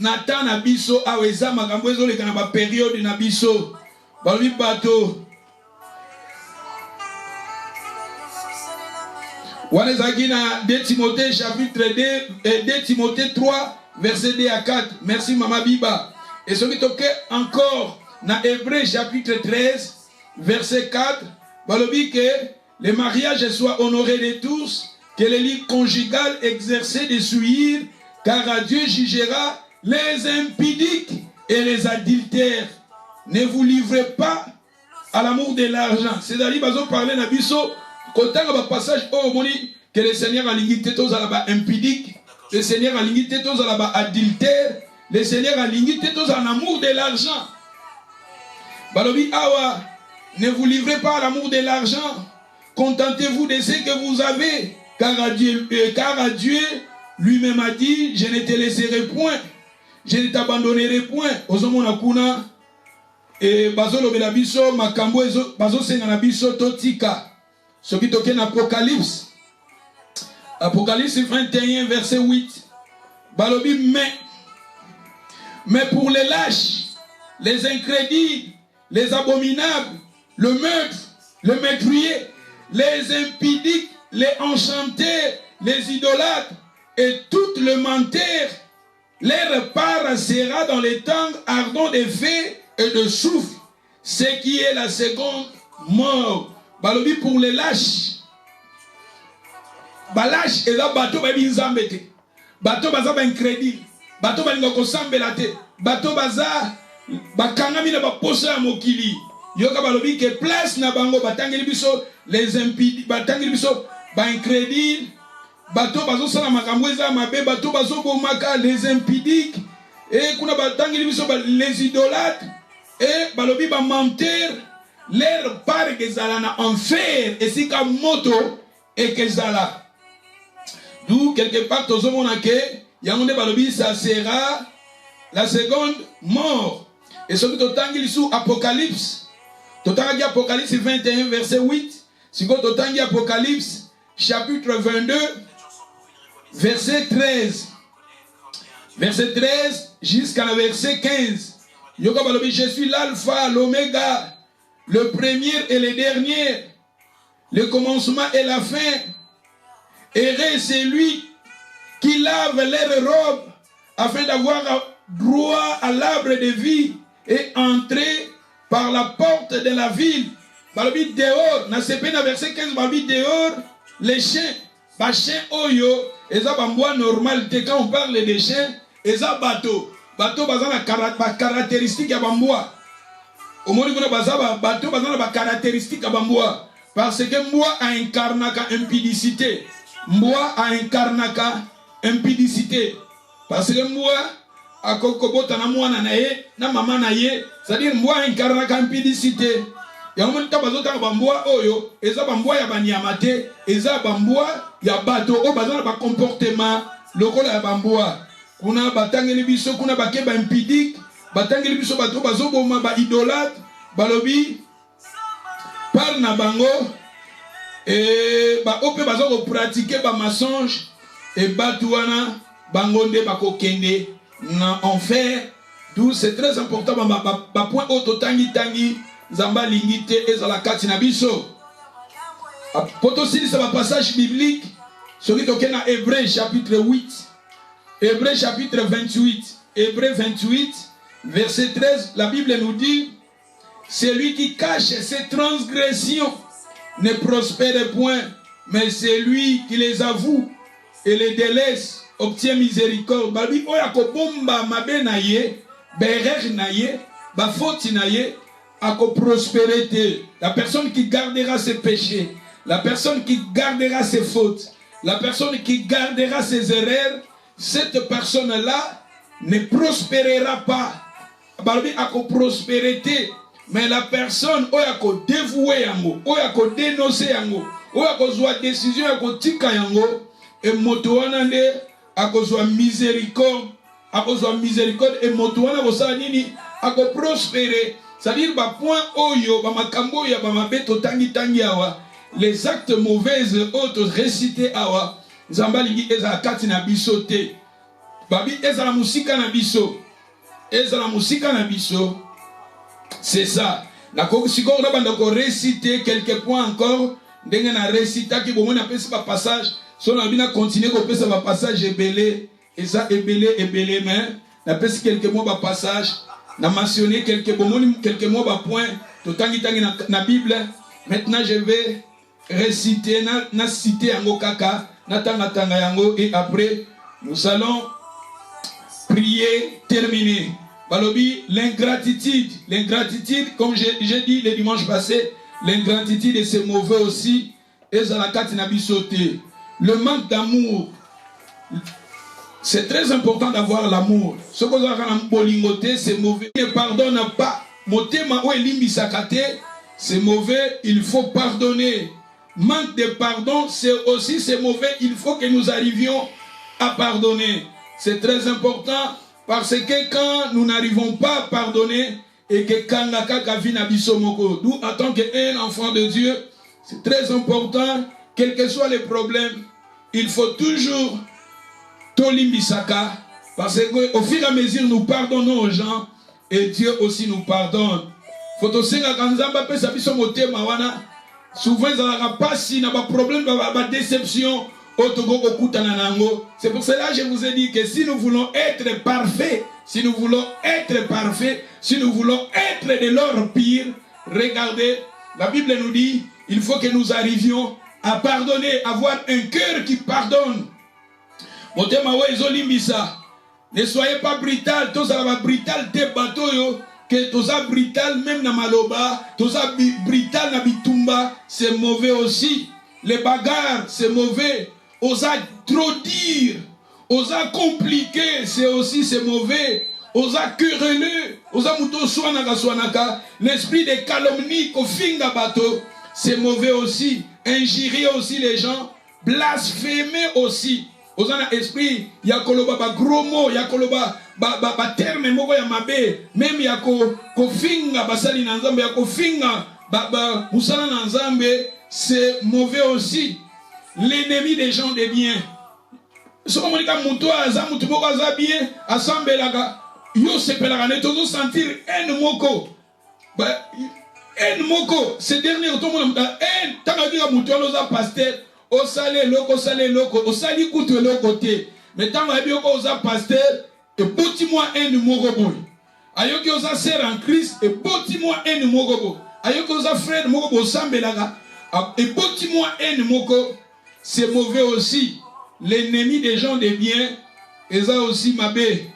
Nata na biso aweza makambo ezoleka na ba période na biso. Balobi bato. Wanezaki na 2 Timothée chapitre 2 Timothée 3 verset 2 à 4. Merci Mama Biba. Et ce qui toque encore na Hébreux chapitre 13 verset 4. Balobi que le mariage soit honoré de tous, que les lits conjugales exercés de souillir, car Dieu jugera les impudiques et les adultères. Ne vous livrez pas à l'amour de l'argent. C'est-à-dire, ils ont parlé dans Bisso, quand on a un passage au moni, que le Seigneur a limité tous à la impudique, le Seigneur a limité tous à la adultère, le Seigneur a limité tous à l'amour de l'argent. Balobi Awa, ne vous livrez pas à l'amour de l'argent, contentez-vous de ce que vous avez, car à Dieu lui-même a dit, je ne te laisserai point, je ne t'abandonnerai point. Ozomona kuna et bazolo belabiso makambo bazo senga na biso totika. Ce qui toque en Apocalypse. Apocalypse 21 verset 8. Balobi mais pour les lâches, les incrédules, les abominables, le meurtre, le meurtrier, les impudiques, les enchantés, les idolâtres et tout le menteur, leur part sera dans les temps ardents de feu et de souffle, ce qui est la seconde mort. Balobi pour les lâches. Balash et là bateau ba binzambete. Bateau baza ba incrédule. Bateau ba ngoko sambela te. Bateau baza bakangami na ba posa ya mokili. Yoka balobi que place na bango batangeli biso les impides, batangeli biso ba incrédule. Bateau bazo sala makambo eza mabe, bateau bazo bomaka les impudiques et kuna batangeli biso les idolâtres et balobi ba menteur. Leur part que zala na enfer et si ka moto et que zala. D'où quelque part tozomona ke yangonde balobi ça sera la seconde mort. Et ce que totangi sous Apocalypse, totangi Apocalypse 21 verset 8, si ko totangi Apocalypse chapitre 22 verset 13. Verset 13 jusqu'à la verset 15. Yoka balobi je suis l'alpha, l'oméga, le premier et le dernier, le commencement et la fin. Heureux c'est lui qui lave leurs robes afin d'avoir droit à l'arbre de vie et entrer par la porte de la ville. Balobi dehors, na sepe na verset 15, balobi dehors, les chiens, ba chien oyo, eza bamboa normal, te quand on parle des chiens, eza bateau. Bateau baza na caractéristique ya bamboa. Au moins, bateau baza na caractéristique ya bamboa. Parce que moi a incarnaka impudicité. Moi a incarnaka impudicité. Parce que moi a kokobota na mwana na ye, na mama na ye, c'est-à-dire moi incarnaka impudicité. Ya mwana tabazota bamboa oyo, eza bamboa ya banyamate, eza bamboa ya bato o bazana ba comportement lokola ya bamboa. Kuna batangeli biso kuna bakeba impudique, batangeli biso bato bazoboma ba idolâtre, balobi par na bango et ba ope bazo pratiquer ba mensonge et batuana bango nde bakokende na enfer D'où c'est très important, point auto tangi tangi, zamba lingite et zalakati nabiso. Pour aussi, c'est un passage biblique, celui qui est dans Hébreu chapitre 8, Hébreu chapitre 28, Hébreu 28, verset 13, la Bible nous dit, celui qui cache ses transgressions ne prospère point, mais celui qui les avoue et les délaisse obtient miséricorde. Babi oya ko bomba mabe na ye, berer na ye, ba faute na ye, ako prospérité. La personne qui gardera ses péchés, la personne qui gardera ses fautes, la personne qui gardera ses erreurs, cette personne-là ne prospérera pas. Babi ako prospérité. Mais la personne qui a dévoué yango, qui a dénoncé yango, qui a une décision yako tika yango, et motoana ne a miséricorde, et motoana kosa nini a prospérer. C'est-à-dire ba point oyo ba makambo ya ba mabeto tangi tangi awa, les actes mauvais autres récités awa, zambali eza kati na biso te. Babi eza la musika na biso, eza la musika na biso. C'est ça. Si on a récité quelques points encore, on a récité qui bon on appelle ça passage. Si on a continué à faire ça passage ébélé et ça ébélé mais on appelle quelques mots par passage. On a mentionné quelques mots par point. Tout tangi tangi na Bible. Maintenant je vais réciter na citer yango kaka na tanga tanga yango et après nous allons prier terminer. Balobi, l'ingratitude, comme j'ai dit le dimanche passé, l'ingratitude c'est mauvais aussi. Et zalakati nabisote. Le manque d'amour, c'est très important d'avoir l'amour. Ce que vous avez c'est mauvais. Ne pardonne pas. Motema ou elimbisakate, c'est mauvais. Il faut pardonner. Manque de pardon, c'est mauvais. Il faut que nous arrivions à pardonner. C'est très important. Parce que quand nous n'arrivons pas à pardonner et que Kangaka Kavina Bisomoko, nous en tant qu'un enfant de Dieu, c'est très important, quels que soient les problèmes, il faut toujours Tolimbisaka, parce qu'au fur et à mesure nous pardonnons aux gens et Dieu aussi nous pardonne. Faut aussi souvent il n'y a pas si n'a pas problème, pas déception. C'est pour cela que je vous ai dit que si nous voulons être parfaits, si nous voulons être de leur pire, regardez, la Bible nous dit, il faut que nous arrivions à pardonner, avoir un cœur qui pardonne. Ne soyez pas brutal, tous à la brutal des bateaux, que tous à brutal même na maloba, tous à brutal na bitumba, c'est mauvais aussi. Les bagarres, c'est mauvais. Osa trop dire, osa compliquer, c'est mauvais. Osa querelleux, osa muto swanaka, l'esprit de calomnie, kofinga bateau, c'est mauvais aussi. Injurier aussi les gens, blasphémer aussi. Osa na esprit, yakoloba ba gros mots, yakoloba ba terme moko ya mabe, même yako kofinga basali na nzambe, yako finga ba musala na nzambe, c'est mauvais aussi. L'ennemi des gens de bien. Ce qu'on dit que muto aza muto moko aza bien, asambelaka, yo sepelaka ne tozo sentir en moko. En moko, ce dernier tout le monde en tanga ki muto aza pasteur, o sale loko, o sali kutu le côté. Mais tanga bi ko oza pasteur, et boti-moi en moko boy. Ayoki oza sœur en Christ, et boti-moi en moko boy. Ayoki oza frère moko bo sambelaka, et boti-moi en moko. C'est mauvais aussi. L'ennemi des gens de bien, et ça aussi mabé.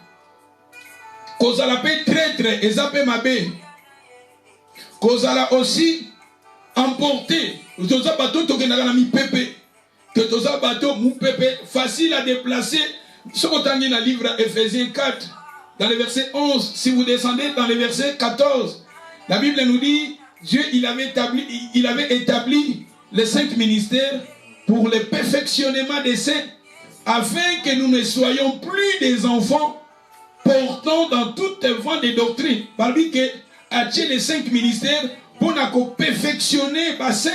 Kozala pe traître, et ça pe mabé. Kozala aussi emporté. Toza bateau tokenaka na mi pepe. Que toza bateau mou pepe facile à déplacer. Ce qu'on a dit dans le livre Ephésiens 4, dans le verset 11, si vous descendez dans le verset 14, la Bible nous dit, Dieu il avait établi les 5 ministères pour le perfectionnement des saints, afin que nous ne soyons plus des enfants portant dans toutes voies de doctrine. Parmi que attirer les 5 ministères pour nous perfectionner bassin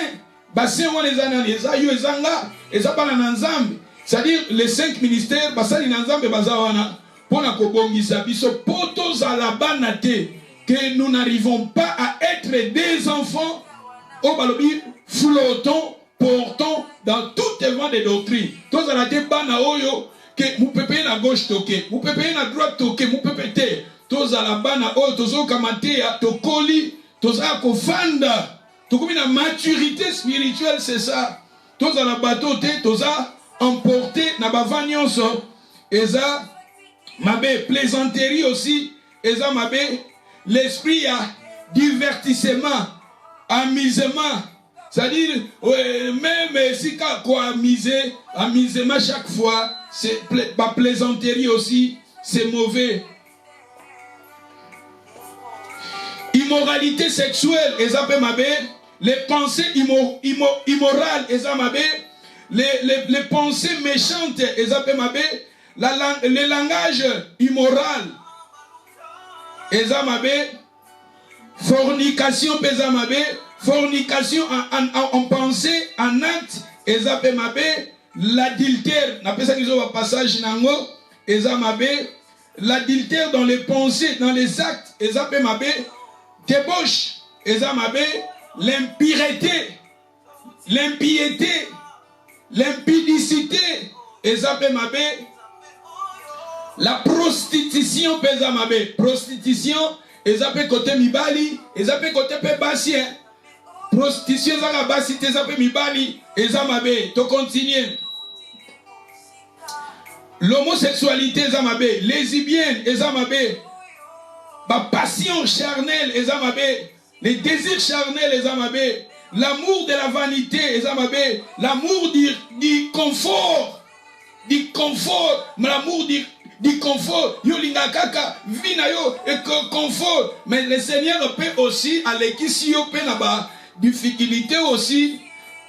on les analyse yo ezanga ezabana na nzambe, c'est-à-dire les 5 ministères basali na nzambe bazawana pour na kobongisa biso potos à la banate que nous n'arrivons pas à être des enfants au balobi flottons, portons dans toutes les vents des doctrines. Tous à la bana oyo que vous pouvez payer la gauche toquer, vous pouvez payer la droite toquer, vous pouvez péter. Tous à la bana oyo tozo kamatea tokoli, tous à kofanda. Tout comme une maturité spirituelle, c'est ça. Tous à la bateau tous à emporter na bavanyonso. Eza mabe plaisanterie aussi. Eza mabe l'esprit a divertissement, amusement. C'est-à-dire, même si quoi amusement chaque fois, c'est pas plaisanterie aussi, c'est mauvais. Immoralité sexuelle, les pensées immorales, les pensées méchantes, le langage immoral, fornication, fornication en pensée, en acte, l'adultère, l'adultère dans les pensées, dans les actes, débauche, l'impiété, l'impudicité, la prostitution, prostitution, côté mibali, côté basien. Prostitution, mibali, to continuer. L'homosexualité, lesbienne, la passion charnelle, les désirs charnels, l'amour de la vanité, l'amour du confort, l'amour du confort, yolinga kaka, vinayo et confort. Mais le Seigneur peut aussi, à l'équipe, peut na difficulté aussi,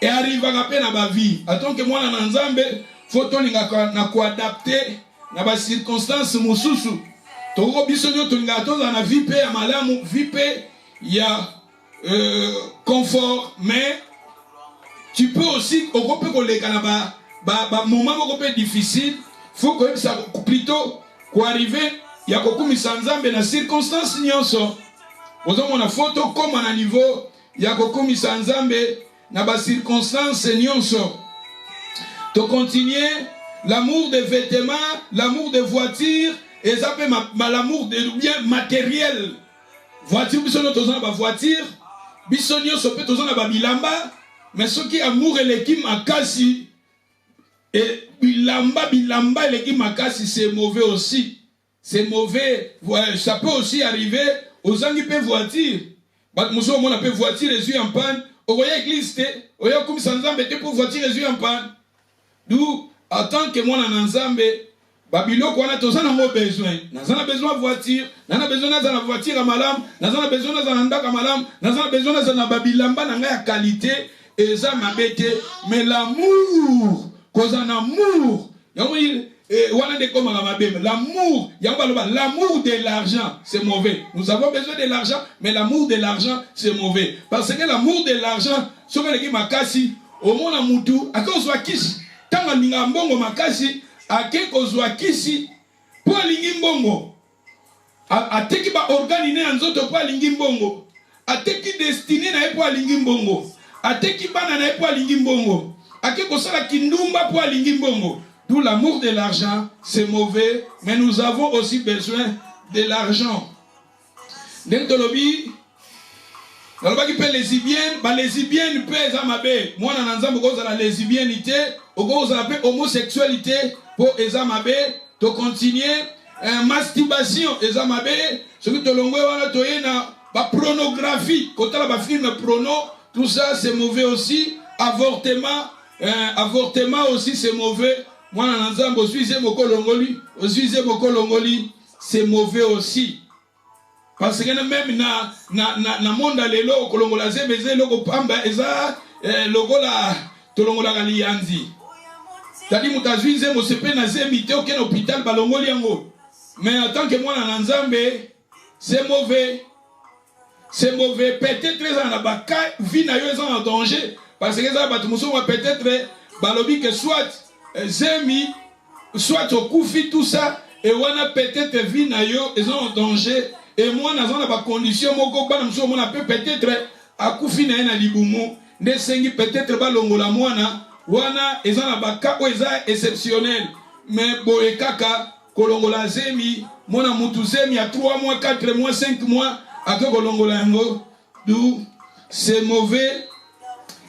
et arrive à peine à ma vie. Attends que moi, dans Nzambe, faut qu'on adapter na ba circonstances mususu. Toko bisonyo tulinga toza na vie pe ya malamu, vie pe ya confort, mais tu peux aussi au groupe koleka na ba moment beaucoup difficile, faut que ça plutôt ko arriver ya kokumisa Nzambe na circonstances nyonso. Ozo mona photo comme à niveau ya kokumisa Nzambe na ba circonstances nyonso. To continuer l'amour des vêtements, l'amour des voitures, et ça fait l'amour des biens matériels. Voiture, bisonyo tozana ba voiture, bisonyo sope tozana ba bilamba, mais ce qui amour et l'équipe makasi, et bilamba et l'équipe makasi, c'est mauvais aussi. C'est mauvais. Ça peut aussi arriver aux gens qui peuvent voiture. Monsieur, on a voiture et yeux en panne. Au voyez église, au voyez comme ça, pour voiture et yeux en panne. D'où, en tant que moi, en Nzambe, Babilo, qu'on a tous besoin. Nous avons besoin de voiture, nous avons besoin de voiture à malam, nous avons besoin de ndak à malam, nous avons besoin de babilamba, nous avons qualité, et ça m'a bêté. Mais l'amour, cause un amour, l'amour de l'argent, c'est mauvais. Nous avons besoin de l'argent, mais l'amour de l'argent, c'est mauvais. Parce que l'amour de l'argent, ce que les makasi, au monde à Moutou, à cause de qui? Tant que nous avons makasi, à kozwa kisi po alingi mbongo ateki ba organine nzoto po alingi mbongo ateki destiné na po alingi mbongo ateki bana na po alingi mbongo akekosala kindumba po alingi mbongo. D'où l'amour de l'argent, c'est mauvais, mais nous avons aussi besoin de l'argent. Dentolobi qui peut lesbienne, les lesbiennes peuvent amabe. Moi dans Nzambe ko za lesbiennité, ko za homosexualité pour ezamabe, to continuer masturbation ezamabe, ce que to longwe wana to yena ba pornographie, kotala ba film porno, tout ça c'est mauvais aussi. Avortement aussi c'est mauvais. Moi dans Nzambe osuize moko longoli, c'est mauvais aussi. Parce que même na monde lelo kolongola zebeze loko pamba eza lokola tolongola kaliyanzi. Tadi mutazuize mosepe na zemite aucun hôpital balongoli yango. Mais en tant que moi na Nzambe, c'est mauvais. C'est mauvais. Peut-être les en abaka vie na yo en danger parce que ça batu muso peut-être balobi que soit zemi soit au koufi tout ça et wana peut-être vie na yo ils ont en danger et moi dans la condition moko bana mso mona peut-être akufi na na libumu ndesengi peut-être balongola mwana wana ils ont la baka oza exceptionnel mais boye kaka kolongola zemi mona mutu zemi à 3 mois 4 mois 5 mois ako kolongola ngo d'où c'est mauvais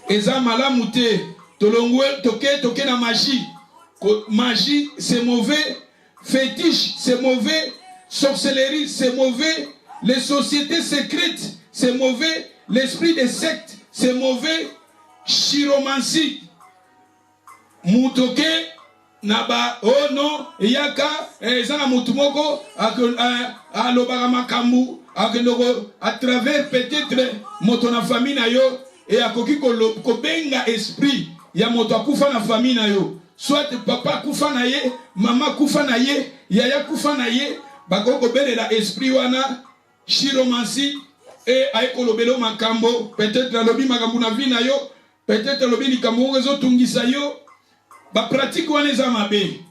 eza malamu te tolongwe toke na magie magie c'est mauvais, fétiche c'est mauvais, sorcellerie c'est mauvais, les sociétés secrètes c'est mauvais, l'esprit des sectes c'est mauvais, chiromancie mutoke naba oh non yaka ezana mutumoko alobaka makambu à travers peut-être moto na famille na yo et akoki ko benga esprit ya moto akufa na famille na yo. Soit papa kufa na ye, mama kufa na ye, yaya kufa na ye, bako bele la esprit wana, chiromancie, et aiko lobelo makambo, peut-être la lobi makambo na vi na yo, peut-être lobi likambo rezo tungisa yo, ba pratique wana eza mabe.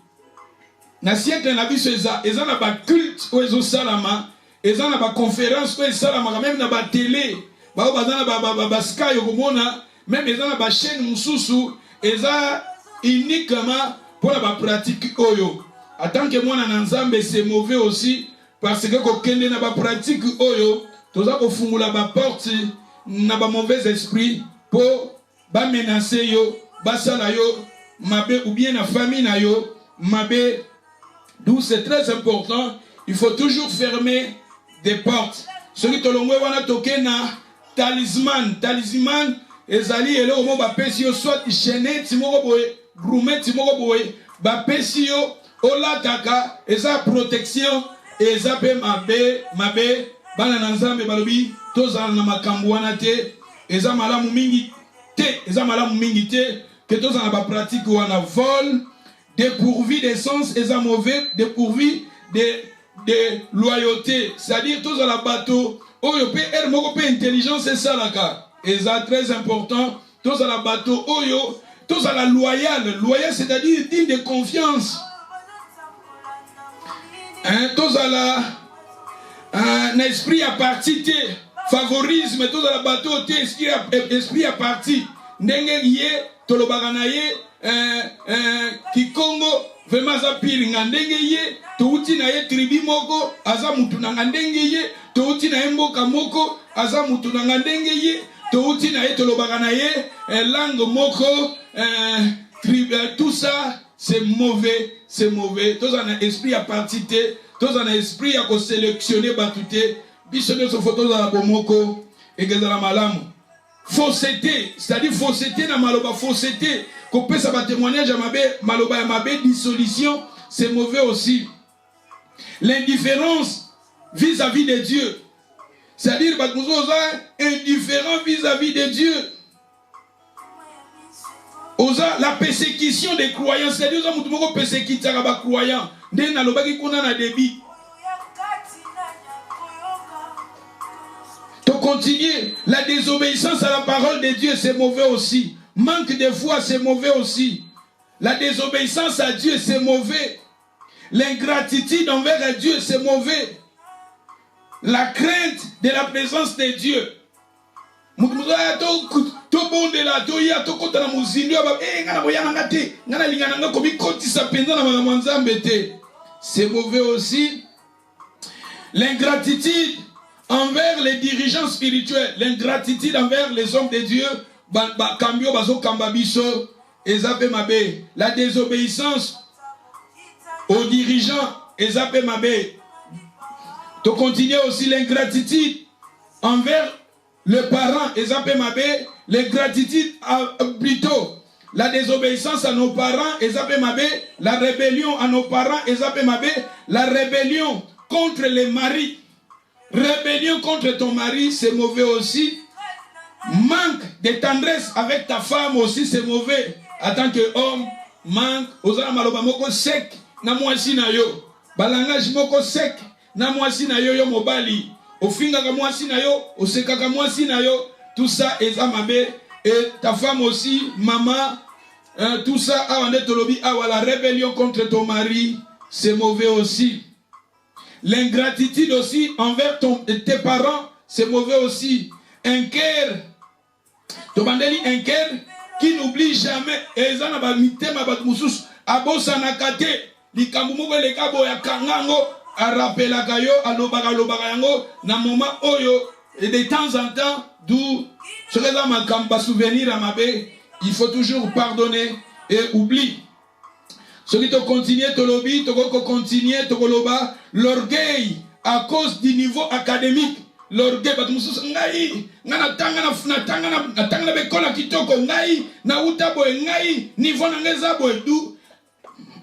Na siècle na biso eza na ba culte o ezo salama, eza na ba conférence o ezo salama, même na ba télé, ba bazana ba sky yo komona, même eza na ba chaîne mususu, eza uniquement pour la pratique oyo. En tant que moi na nzambe c'est mauvais aussi parce que kokende na ba pratique oyo toza ko fungula ba porte na ba mauvais esprit pour ba menacer yo ba sala yo mabe ou bien na famille na yo mabe. D'où c'est très important, il faut toujours fermer des portes. Celui que l'on wana tokena talisman ezali ele omo ba pesi yo soit chaîne timoko boye Roumet timoko boye ba pesio olataka eza protection eza pe mabe bana na nzambe balobi tozala na makambo wana te eza malamu mingi te que tozala na ba pratique wana vol dépourvu d'essence eza mauvais dépourvu de loyauté, c'est-à-dire tozala bateau oyo pe er moko pe intelligence esalaka eza très important tozala bateau oyo tous à la loyale, c'est-à-dire digne de confiance. Tous à la un esprit à partie, favorisme, tous à la bateau, esprit à partie. Ndenge yé, tolobaganaye, Kikongo, vraiment za piringa ndenge yé, touti na ye tribi moko, aza mutu na ndenge yé, touti na mboka moko, aza mutu na ndenge yé. Touti na etolobaka na ye langue moko tout ça c'est mauvais, tous en esprit à partité, tous en esprit à sélectionner batute biso so photo za bomoko egezala malamu fausseté, c'est-à-dire fausseté na maloba fausseté ko pesa ba témoignage mabe maloba ya mabe dissolution c'est mauvais aussi. L'indifférence vis-à-vis de Dieu, c'est-à-dire que nous sommes indifférents vis-à-vis de Dieu. La persécution des croyants, c'est-à-dire que nous sommes persécutés par les croyants. Nous sommes débit. Pour continuer, la désobéissance à la parole de Dieu, c'est mauvais aussi. Manque de foi, c'est mauvais aussi. La désobéissance à Dieu, c'est mauvais. L'ingratitude envers Dieu, c'est mauvais. La crainte de la présence de Dieu. C'est mauvais aussi. L'ingratitude envers les dirigeants spirituels, l'ingratitude envers les hommes de Dieu, la désobéissance aux dirigeants, to continuer aussi l'ingratitude envers le parent, l'ingratitude plutôt la désobéissance à nos parents, la rébellion à nos parents, la rébellion contre les maris. Rébellion contre ton mari, c'est mauvais aussi. Manque de tendresse avec ta femme aussi, c'est mauvais. En tant qu'homme, manque, osala maloba moko sec, na mwasi na yo. Balangage moko sec, na mwasi na yo yo mobali. Ofingaka mwasi na yo, osekaka mwasi na yo. Tout ça est amabe. Et ta femme aussi, maman, tout ça, la rébellion contre ton mari, c'est mauvais aussi. L'ingratitude aussi envers tes parents, c'est mauvais aussi. Un cœur, un cœur qui n'oublie jamais. Et de temps en temps, d'où souvenir à ma baie, il faut toujours pardonner et oublier. Ceux qui te continuent, l'orgueil à cause du niveau académique. L'orgueil,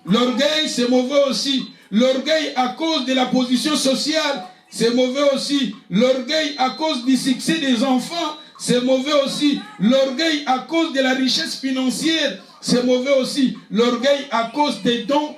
l'orgueil, c'est mauvais aussi. L'orgueil à cause de la position sociale, c'est mauvais aussi. L'orgueil à cause du succès des enfants, c'est mauvais aussi. L'orgueil à cause de la richesse financière, c'est mauvais aussi. L'orgueil à cause des dons,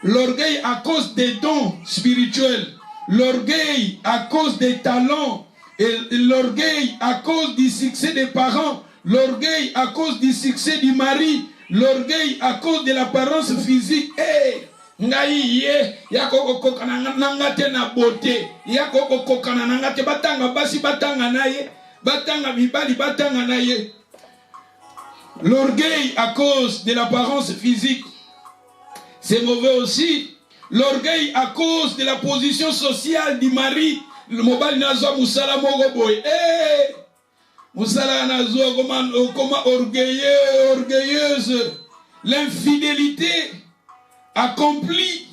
l'orgueil à cause des dons spirituels. L'orgueil à cause des talents. Et l'orgueil à cause du succès des parents. L'orgueil à cause du succès du mari. L'orgueil à cause de l'apparence physique. Hey! Ngai yako kokana nangate na beauté yako kokana nangate batanga basi batanga naye batanga mibali batanga naye. L'orgueil à cause de l'apparence physique, c'est mauvais aussi. L'orgueil à cause de la position sociale du mari. Le mobile nazo musala mogo boy. Eh, musala nazo comment orgueilleuse. L'infidélité accomplit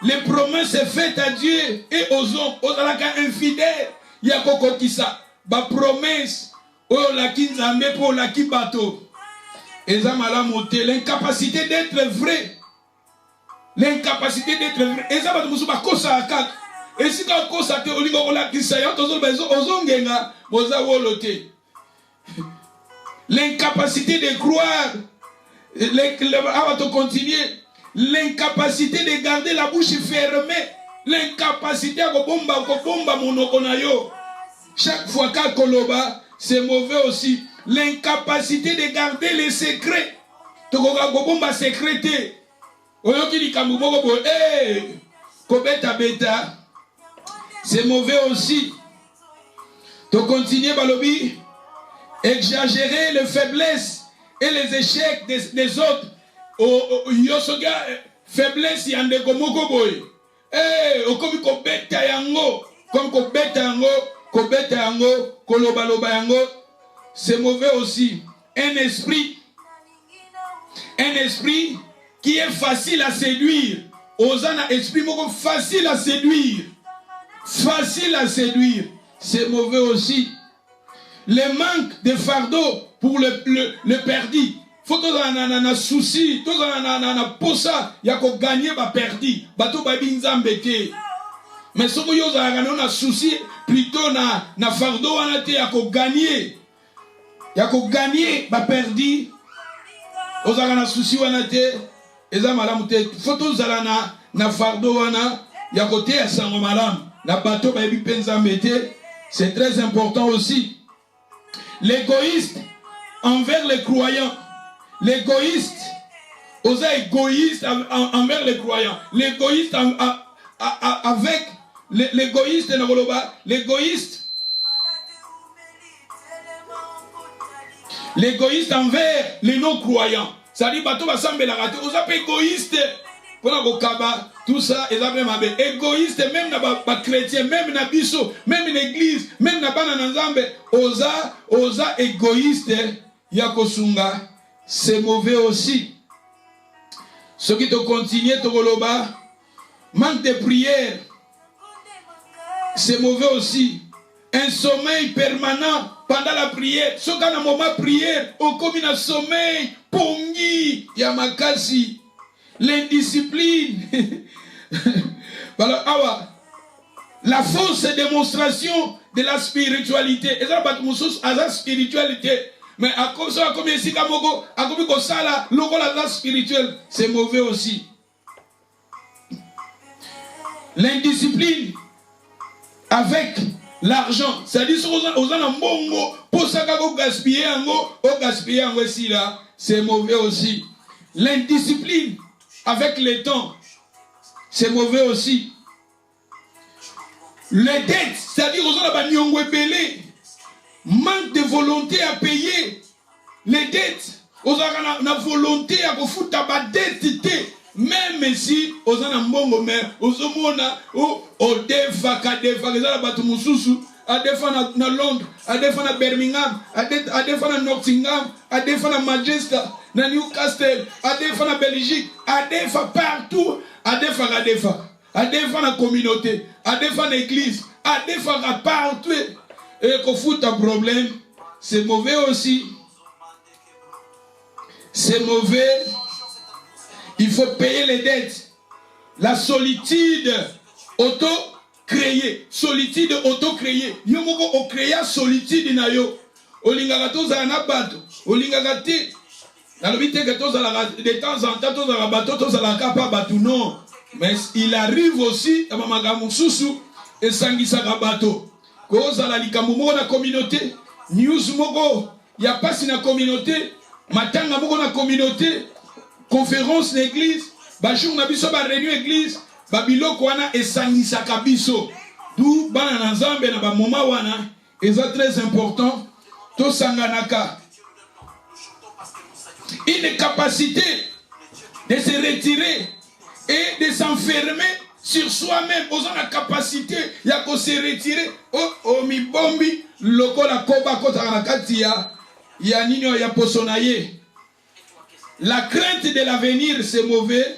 les promesses faites à Dieu et aux hommes. Aux alaka infidèles, yakoko kisa ba promesse o la kinzambe pour la kibato. Ezamala mote l'incapacité d'être vrai. L'incapacité d'être vrai. Ezaba musuba kosa akak. Et si ka kosa te olingo ola kisa ya tozo bezo ozongenga boza wolote. L'incapacité de croire. L'incapacité de garder la bouche fermée. L'incapacité à bomba monokonayo. Chaque fois qu'à koloba, c'est mauvais aussi. L'incapacité de garder les secrets. Tokoka bomba secrété. Oyoki kamuboko kobeta beta. C'est mauvais aussi. To continuer balobi. Exagérer les faiblesses et les échecs des autres. Yosoga faiblesse yande komoko boy. Okomi kobeta yango, comme kobeta yango, kolobaloba yango, c'est mauvais aussi. Un esprit qui est facile à séduire. Osana esprit moko facile à séduire. C'est mauvais aussi. Le manque de fardeau pour le perdu. Faut que na souci, to na posa ya ko gagner ba perdi, bato ba binzambeke. Mais soko yo za na souci plutôt na fardeau wana te ya ko gagner ba perdi. Oza na souci wana te eza malamu te. Faut to za na fardeau wana ya ko te ya sango malamu. Na bato ba bi penzambete, c'est très important aussi. L'égoïste envers les croyants. L'égoïste, osa égoïste envers les croyants. L'égoïste avec l'égoïste l'égoïste envers les non-croyants. Ça dit bateau va sembler la rater. Osa pas égoïste pour la bokaba. Tout ça, ils avaient ma belle. Égoïste, même na ba chrétien, même na biso, même l'église, même na bana nzambe. Osa égoïste yakosunga. C'est mauvais aussi. Ce qui te continue, Togoloba, manque de prière, c'est mauvais aussi. Un sommeil permanent pendant la prière. Ce qu'on a un moment de prière, on comme un sommeil, pongi, yamakasi, l'indiscipline. Voilà, la fausse démonstration de la spiritualité. Et ça, la spiritualité. Mais à cause de la spirituelle, c'est mauvais aussi. L'indiscipline avec l'argent, c'est-à-dire c'est mauvais aussi. L'indiscipline avec le temps, c'est mauvais aussi. Les dettes, c'est-à-dire aux gens manque de volonté à payer les dettes. Aux gens la volonté à foutre ta dette, même si aux gens na mbongo mais aux homona au defa les gens batu mususu a defa na Londres, a defa na Birmingham, a defa na Nottingham, a defa na Manchester, na Newcastle, a defa na Belgique, a defa partout, a defa na communauté, a defa na église, a defa partout. Et qu'on fout un problème, c'est mauvais aussi. C'est mauvais. Il faut payer les dettes. La solitude auto-créée. Solitude auto-créée. Yo moko o créa solitude na yo. Olingaka tozala na bato. Olingaka te. Nalobi te que tozala de temps en temps tozala bato tozala kapa bato non. Mais il arrive aussi à makambo susu et sangisaka bato. Kozala likambo moko na communauté, news moko ya pasi na communauté, matanga moko na communauté, conférence d'église, ba jour na biso ba réunion église, ba biloko wana esangisaka biso. D'où bana na Nzambe na ba moma wana, eza très important to sanganaka. Une capacité de se retirer et de s'enfermer sur soi-même, osant la capacité ya ko se retirer o mi bombi lokola koba kota na kati ya nino ya posonaye. La crainte de l'avenir c'est mauvais.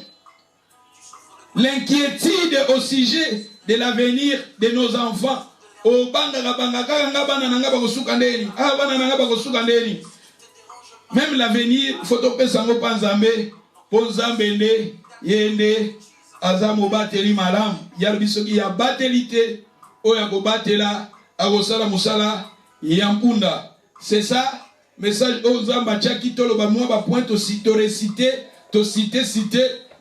L'inquiétude au sujet de l'avenir de nos enfants. O banga nga bana nanga ba kosuka ndeni. Ah bana nanga ba kosuka ndeni. Même l'avenir faut to pesa ngo panzambe, ponzambe nde yende azamo bateli malam yarbisoki ya batelite oya ko batela agosala musala yampunda. C'est ça message aux zamba chaki tolo ba moi ba point to réciter to citer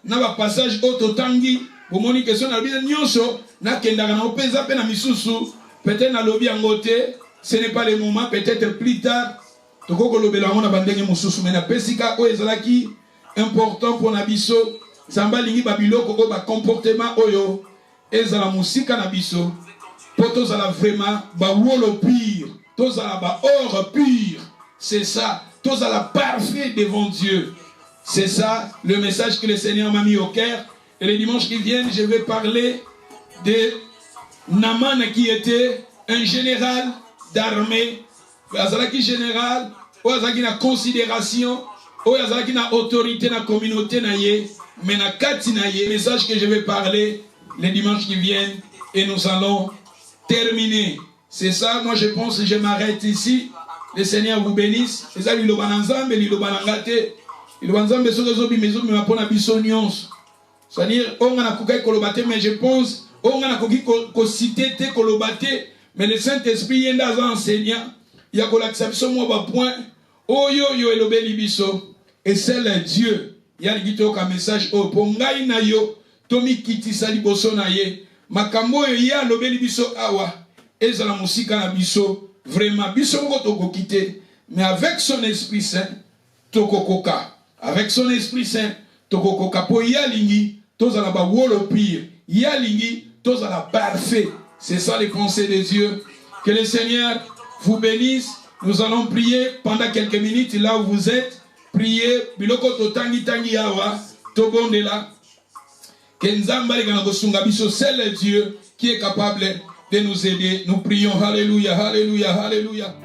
na ba passage auto tangi bomoni question na bien nyonso na kendaka na opeza pe na misusu peut-être na lobi angote ce n'est pas le moment peut-être plus tard to ko lobela ngona bandenge mususu mais na pesika o ezalaki important pour na biso. Samba lingi babiloko ko ba comportement oyo ezala musika na biso poto zala vraiment ba wolo pire tozala ba or pire. C'est ça, tozala parfait devant Dieu. C'est ça le message que le Seigneur m'a mis au cœur. Et les dimanches qui viennent, je vais parler de Naman qui était un général d'armée. Azalaki général, ou azalaki na considération, ou azalaki na autorité na communauté na ye. Mais na kati na ye, message que je vais parler les dimanches qui viennent et nous allons terminer. C'est ça, moi je pense que je m'arrête ici. Le Seigneur vous bénisse. Et ça, il bananzambe, il banangate. Il bananzambe sur les obi maison mais pona bisonions. C'est-à-dire on a kukai kolobate mais je pense on a koki ko citer te kolobate mais le Saint-Esprit est dans enseignant. Il y a kolakisa biso mo ba point. Oyo yo elobeli biso et c'est le Dieu. Il y a un message au pongai na yo tomi kitisa liboso na ye makambo yo ya lobeli biso awa ezala musika na biso vraiment biso ngo toko kite mais avec son Esprit Saint toko koka avec son Esprit Saint toko koka po ya lingi tozala ba wolo pire ya lingi tozala parfait. C'est ça les pensées de Dieu. Que le Seigneur vous bénisse. Nous allons prier pendant quelques minutes là où vous êtes. Priez, biloko to tangi yawa, to bondela. Kenzamba le gana kosunga biso, c'est le Dieu qui est capable de nous aider. Nous prions, alléluia, alléluia, alléluia.